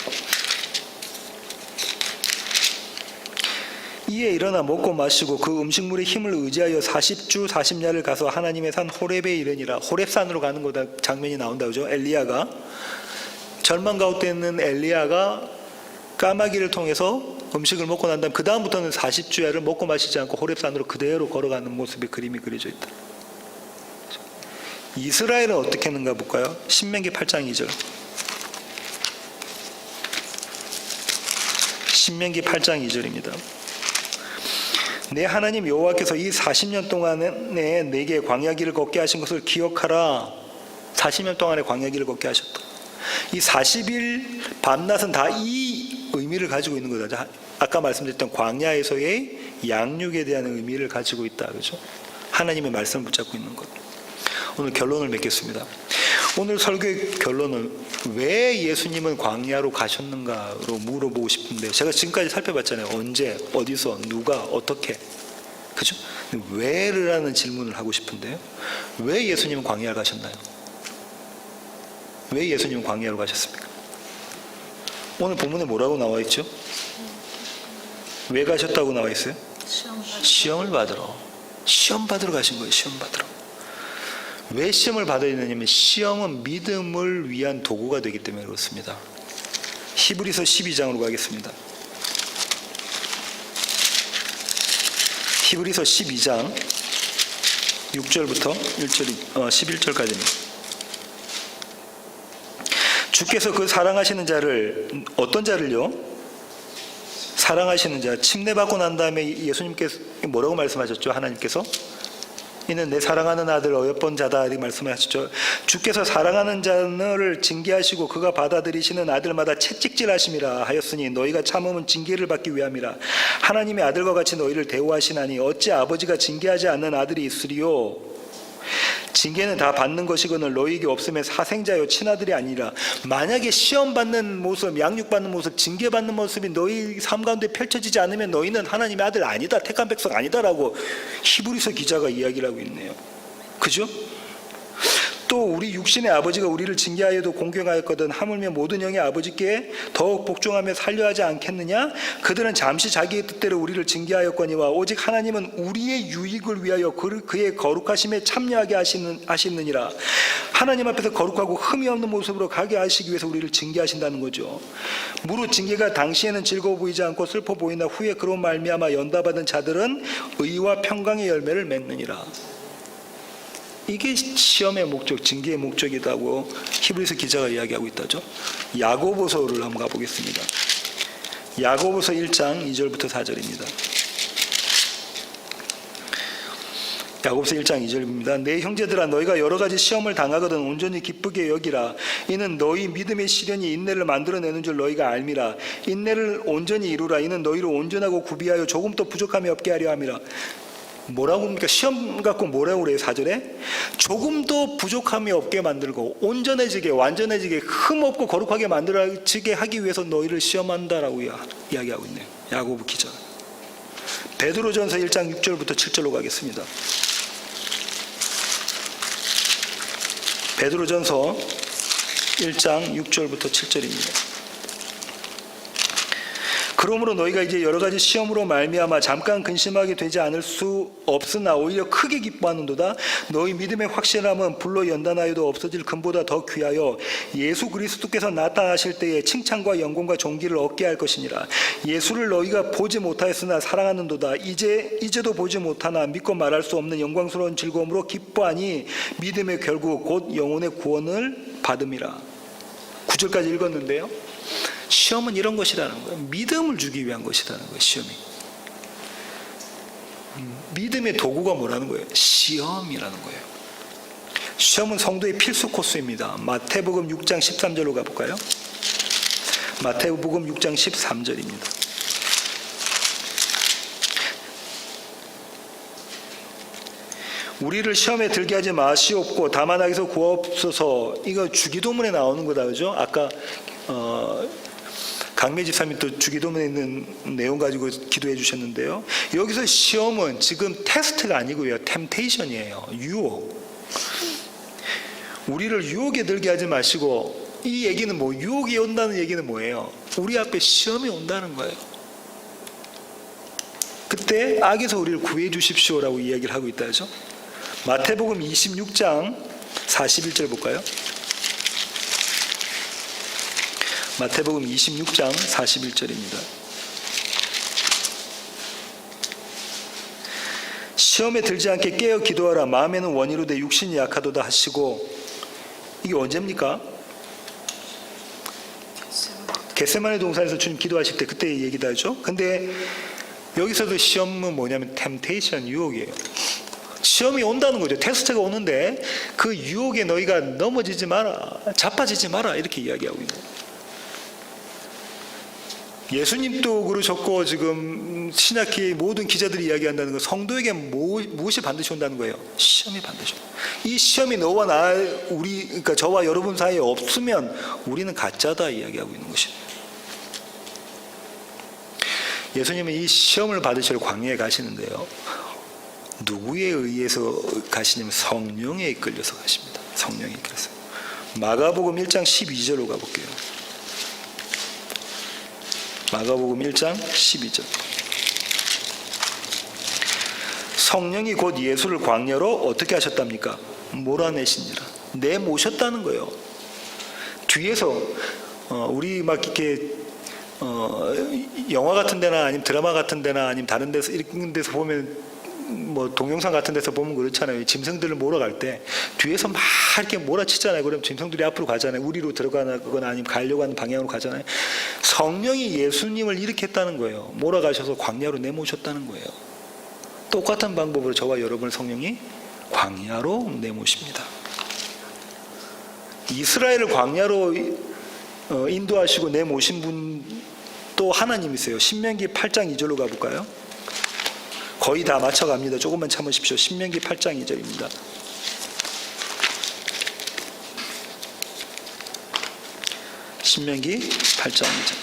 이에 일어나 먹고 마시고 그 음식물의 힘을 의지하여 40주 40야를 가서 하나님의 산 호렙에 이르니라. 호렙산으로 가는 거다 장면이 나온다 그죠? 엘리야가 절망 가운데 있는 엘리야가 까마귀를 통해서 음식을 먹고 난 다음 그 다음부터는 40주야를 먹고 마시지 않고 호렙산으로 그대로 걸어가는 모습의 그림이 그려져 있다. 이스라엘은 어떻게 했는가 볼까요? 신명기 8장 2절. 신명기 8장 2절입니다. 내 하나님 여호와께서 이 40년 동안에 내게 광야길을 걷게 하신 것을 기억하라. 40년 동안에 광야길을 걷게 하셨다. 이 40일 밤낮은 다 이 의미를 가지고 있는 거다. 아까 말씀드렸던 광야에서의 양육에 대한 의미를 가지고 있다. 그렇죠? 하나님의 말씀을 붙잡고 있는 것. 오늘 결론을 맺겠습니다. 오늘 설교의 결론은 왜 예수님은 광야로 가셨는가로 물어보고 싶은데, 제가 지금까지 살펴봤잖아요. 언제, 어디서, 누가, 어떻게. 그죠? 왜를 하는 질문을 하고 싶은데요. 왜 예수님은 광야로 가셨나요? 왜 예수님은 광야로 가셨습니까? 오늘 본문에 뭐라고 나와 있죠? 왜 가셨다고 나와 있어요? 시험을 받으러. 시험 받으러 가신 거예요. 시험 받으러. 왜 시험을 받아야 되냐면 시험은 믿음을 위한 도구가 되기 때문에 그렇습니다. 히브리서 12장으로 가겠습니다. 히브리서 12장 6절부터 11절까지입니다. 주께서 그 사랑하시는 자를, 어떤 자를요? 사랑하시는 자, 침례받고 난 다음에 예수님께서 뭐라고 말씀하셨죠? 하나님께서 이는 내 사랑하는 아들 어여쁜 자다 이렇게 말씀하셨죠. 주께서 사랑하는 자를 징계하시고 그가 받아들이시는 아들마다 채찍질하심이라 하였으니 너희가 참음은 징계를 받기 위함이라. 하나님의 아들과 같이 너희를 대우하시나니 어찌 아버지가 징계하지 않는 아들이 있으리요? 징계는 다 받는 것이거늘 너희에게 없으면 사생자요 친아들이 아니라. 만약에 시험받는 모습, 양육받는 모습, 징계받는 모습이 너희 삶 가운데 펼쳐지지 않으면 너희는 하나님의 아들 아니다, 택한 백성 아니다라고 히브리서 기자가 이야기를 하고 있네요. 그죠? 또 우리 육신의 아버지가 우리를 징계하여도 공경하였거든 하물며 모든 영의 아버지께 더욱 복종하며 살려 하지 않겠느냐? 그들은 잠시 자기의 뜻대로 우리를 징계하였거니와 오직 하나님은 우리의 유익을 위하여 그의 거룩하심에 참여하게 하시느니라. 하나님 앞에서 거룩하고 흠이 없는 모습으로 가게 하시기 위해서 우리를 징계하신다는 거죠. 무릇 징계가 당시에는 즐거워 보이지 않고 슬퍼 보이나 후에 그런 말미암아 연다받은 자들은 의와 평강의 열매를 맺느니라. 이게 시험의 목적, 징계의 목적이라고 히브리서 기자가 이야기하고 있다죠. 야고보서를 한번 가보겠습니다. 야고보서 1장 2절부터 4절입니다. 야고보서 1장 2절입니다. 내 형제들아 너희가 여러 가지 시험을 당하거든 온전히 기쁘게 여기라. 이는 너희 믿음의 시련이 인내를 만들어내는 줄 너희가 알미라. 인내를 온전히 이루라. 이는 너희를 온전하고 구비하여 조금도 부족함이 없게 하려 함이라. 뭐라고 합니까? 시험 갖고 뭐라고 그래요? 4절에 조금도 부족함이 없게 만들고 온전해지게 완전해지게 흠없고 거룩하게 만들어지게 하기 위해서 너희를 시험한다라고 이야기하고 있네요. 야고보 기자. 베드로전서 1장 6절부터 7절로 가겠습니다. 베드로전서 1장 6절부터 7절입니다. 그러므로 너희가 이제 여러 가지 시험으로 말미암아 잠깐 근심하게 되지 않을 수 없으나 오히려 크게 기뻐하는도다. 너희 믿음의 확실함은 불로 연단하여도 없어질 금보다 더 귀하여 예수 그리스도께서 나타나실 때에 칭찬과 영광과 존귀를 얻게 할 것이니라. 예수를 너희가 보지 못하였으나 사랑하는도다. 이제도 보지 못하나 믿고 말할 수 없는 영광스러운 즐거움으로 기뻐하니 믿음의 결국 곧 영혼의 구원을 받음이라. 9절까지 읽었는데요. 시험은 이런 것이라는 거예요. 믿음을 주기 위한 것이라는 거예요. 시험이. 믿음의 도구가 뭐라는 거예요? 시험이라는 거예요. 시험은 성도의 필수 코스입니다. 마태복음 6장 13절로 가볼까요? 마태복음 6장 13절입니다. 우리를 시험에 들게 하지 마시옵고 다만 악에서 구하옵소서. 이거 주기도문에 나오는 거다, 그죠? 아까 강매 집사님이 또 주기도문에 있는 내용 가지고 기도해 주셨는데요. 여기서 시험은 지금 테스트가 아니고요. 템테이션이에요. 유혹. 우리를 유혹에 들게 하지 마시고, 이 얘기는 뭐, 유혹이 온다는 얘기는 뭐예요? 우리 앞에 시험이 온다는 거예요. 그때 악에서 우리를 구해 주십시오라고 이야기를 하고 있다죠. 마태복음 26장 41절 볼까요? 마태복음 26장 41절입니다. 시험에 들지 않게 깨어 기도하라. 마음에는 원이로 내 육신이 약하도다 하시고, 이게 언제입니까? 겟세마네 동산에서 주님 기도하실 때 그때 얘기도 하죠. 근데 여기서도 시험은 뭐냐면 템테이션, 유혹이에요. 시험이 온다는 거죠. 테스트가 오는데 그 유혹에 너희가 넘어지지 마라, 자빠지지 마라, 이렇게 이야기하고 있는 거예요. 예수님도 그러셨고 지금 신약기의 모든 기자들이 이야기한다는 건 성도에게 무엇이 반드시 온다는 거예요? 시험이 반드시 온다. 이 시험이 너와 나, 그러니까 저와 여러분 사이에 없으면 우리는 가짜다 이야기하고 있는 것입니다. 예수님은 이 시험을 받으시러 광야에 가시는데요. 누구에 의해서 가시냐면 성령에 이끌려서 가십니다. 성령에 이끌려서. 마가복음 1장 12절로 가볼게요. 마가복음 1장 12절. 성령이 곧 예수를 광야로 어떻게 하셨답니까? 몰아내시니라. 내모셨다는 거예요. 뒤에서 우리 막 이렇게 영화 같은 데나 아니면 드라마 같은 데나 아니면 다른 데서 이런 데서 보면 뭐 동영상 같은 데서 보면 그렇잖아요. 짐승들을 몰아갈 때 뒤에서 막 이렇게 몰아치잖아요. 그럼 짐승들이 앞으로 가잖아요. 우리로 들어가거나 아니면 가려고 하는 방향으로 가잖아요. 성령이 예수님을 이렇게 했다는 거예요. 몰아가셔서 광야로 내모셨다는 거예요. 똑같은 방법으로 저와 여러분을 성령이 광야로 내모십니다. 이스라엘을 광야로 인도하시고 내모신 분 또 하나님이세요. 신명기 8장 2절로 가볼까요? 거의 다 맞춰갑니다. 조금만 참으십시오. 신명기 8장 2절입니다. 신명기 8장 2절.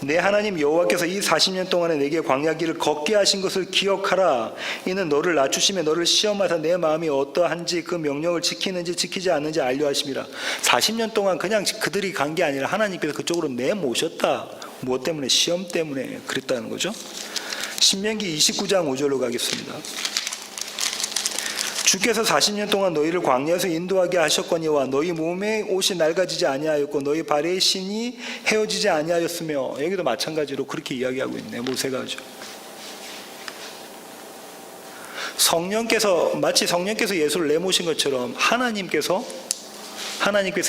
내 하나님 여호와께서 이 40년 동안에 내게 광야 길을 걷게 하신 것을 기억하라. 이는 너를 낮추시며 너를 시험하사 내 마음이 어떠한지 그 명령을 지키는지 지키지 않는지 알려 하심이라. 40년 동안 그냥 그들이 간 게 아니라 하나님께서 그쪽으로 내모셨다. 무엇 때문에? 시험 때문에 그랬다는 거죠. 신명기 29장 5절로 가겠습니다. 주께서 40년 동안 너희를 광야에서 인도하게 하셨거니와 너희 몸의 옷이 낡아지지 아니하였고 너희 발의 신이 헤어지지 아니하였으며, 여기도 마찬가지로 그렇게 이야기하고 있네요. 모세가죠. 마치 성령께서 예수를 내모신 것처럼 하나님께서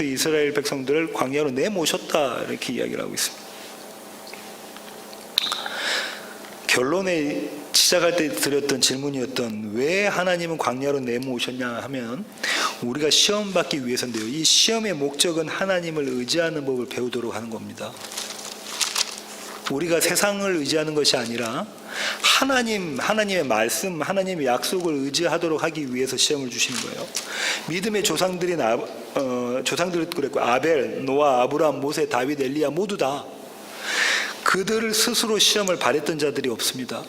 이스라엘 백성들을 광야로 내모셨다, 이렇게 이야기를 하고 있습니다. 결론에 시작할 때 드렸던 질문이었던 왜 하나님은 광야로 내모으셨냐 하면 우리가 시험 받기 위해서인데요. 이 시험의 목적은 하나님을 의지하는 법을 배우도록 하는 겁니다. 우리가 세상을 의지하는 것이 아니라 하나님의 말씀, 하나님의 약속을 의지하도록 하기 위해서 시험을 주시는 거예요. 믿음의 조상들인 조상들도 그랬고, 아벨, 노아, 아브라함, 모세, 다윗, 엘리야 모두 다 그들을 스스로 시험을 받았던 자들이 없습니다.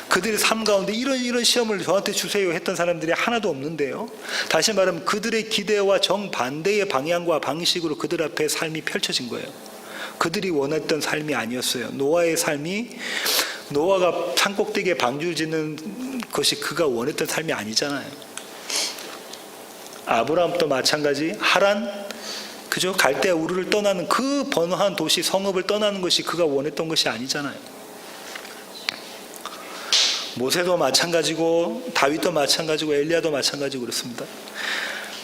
그들의 삶 가운데 이런 시험을 저한테 주세요 했던 사람들이 하나도 없는데요. 다시 말하면 그들의 기대와 정반대의 방향과 방식으로 그들 앞에 삶이 펼쳐진 거예요. 그들이 원했던 삶이 아니었어요. 노아의 삶이, 노아가 산꼭대기에 방주를 짓는 것이 그가 원했던 삶이 아니잖아요. 아브라함도 마찬가지, 하란, 그죠? 갈대아 우르를 떠나는 그 번화한 도시 성읍을 떠나는 것이 그가 원했던 것이 아니잖아요. 모세도 마찬가지고, 다윗도 마찬가지고, 엘리야도 마찬가지고 그렇습니다.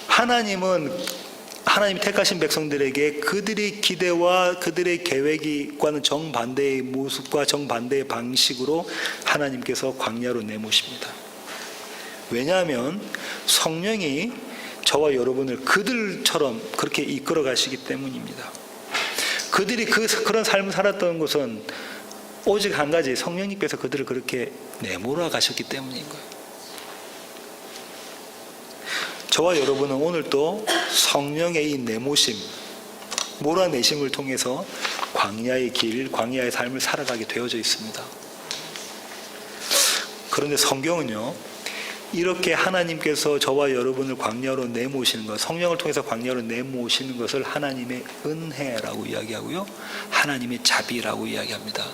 하나님이 택하신 백성들에게 그들의 기대와 그들의 계획과는 정반대의 모습과 정반대의 방식으로 하나님께서 광야로 내모십니다. 왜냐하면 성령이 저와 여러분을 그들처럼 그렇게 이끌어 가시기 때문입니다. 그들이 그런 삶을 살았던 것은 오직 한 가지, 성령님께서 그들을 그렇게 내몰아 가셨기 때문인 거예요. 저와 여러분은 오늘 또 성령의 이 내모심, 몰아내심을 통해서 광야의 길, 광야의 삶을 살아가게 되어져 있습니다. 그런데 성경은요, 이렇게 하나님께서 저와 여러분을 광야로 내모시는 것, 성령을 통해서 광야로 내모시는 것을 하나님의 은혜라고 이야기하고요, 하나님의 자비라고 이야기합니다.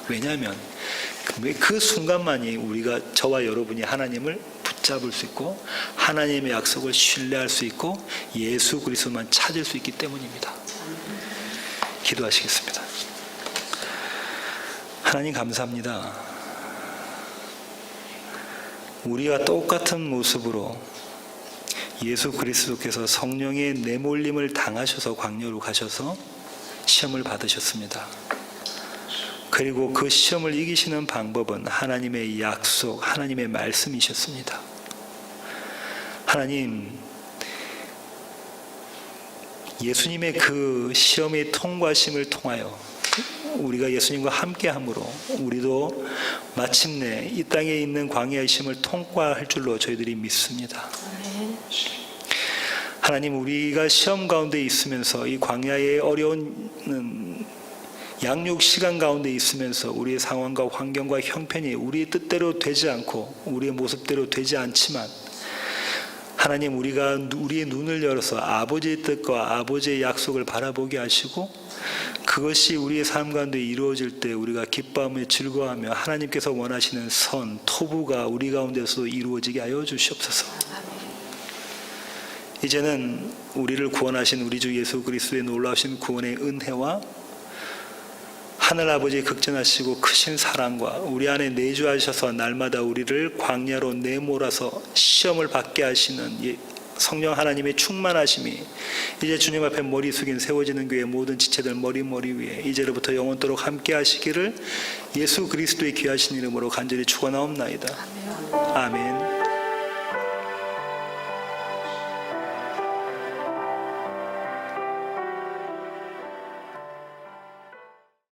왜냐하면 그 순간만이 우리가, 저와 여러분이 하나님을 붙잡을 수 있고 하나님의 약속을 신뢰할 수 있고 예수 그리스도만 찾을 수 있기 때문입니다. 기도하시겠습니다. 하나님 감사합니다. 우리와 똑같은 모습으로 예수 그리스도께서 성령의 내몰림을 당하셔서 광야로 가셔서 시험을 받으셨습니다. 그리고 그 시험을 이기시는 방법은 하나님의 약속, 하나님의 말씀이셨습니다. 하나님, 예수님의 그 시험의 통과심을 통하여 우리가 예수님과 함께함으로 우리도 마침내 이 땅에 있는 광야의 시험을 통과할 줄로 저희들이 믿습니다. 하나님, 우리가 시험 가운데 있으면서 이 광야의 어려운 양육 시간 가운데 있으면서 우리의 상황과 환경과 형편이 우리의 뜻대로 되지 않고 우리의 모습대로 되지 않지만, 하나님, 우리가 우리의 눈을 열어서 아버지의 뜻과 아버지의 약속을 바라보게 하시고 그것이 우리의 삶 가운데 이루어질 때 우리가 기뻐하며 즐거워하며 하나님께서 원하시는 선, 토부가 우리 가운데서 이루어지게 하여 주시옵소서. 이제는 우리를 구원하신 우리 주 예수 그리스도의 놀라우신 구원의 은혜와 하늘아버지의 극진하시고 크신 사랑과 우리 안에 내주하셔서 날마다 우리를 광야로 내몰아서 시험을 받게 하시는 성령 하나님의 충만하심이 이제 주님 앞에 머리 숙인 세워지는 교회 모든 지체들 머리 위에 이제로부터 영원토록 함께 하시기를 예수 그리스도의 귀하신 이름으로 간절히 축원하옵나이다. 아멘.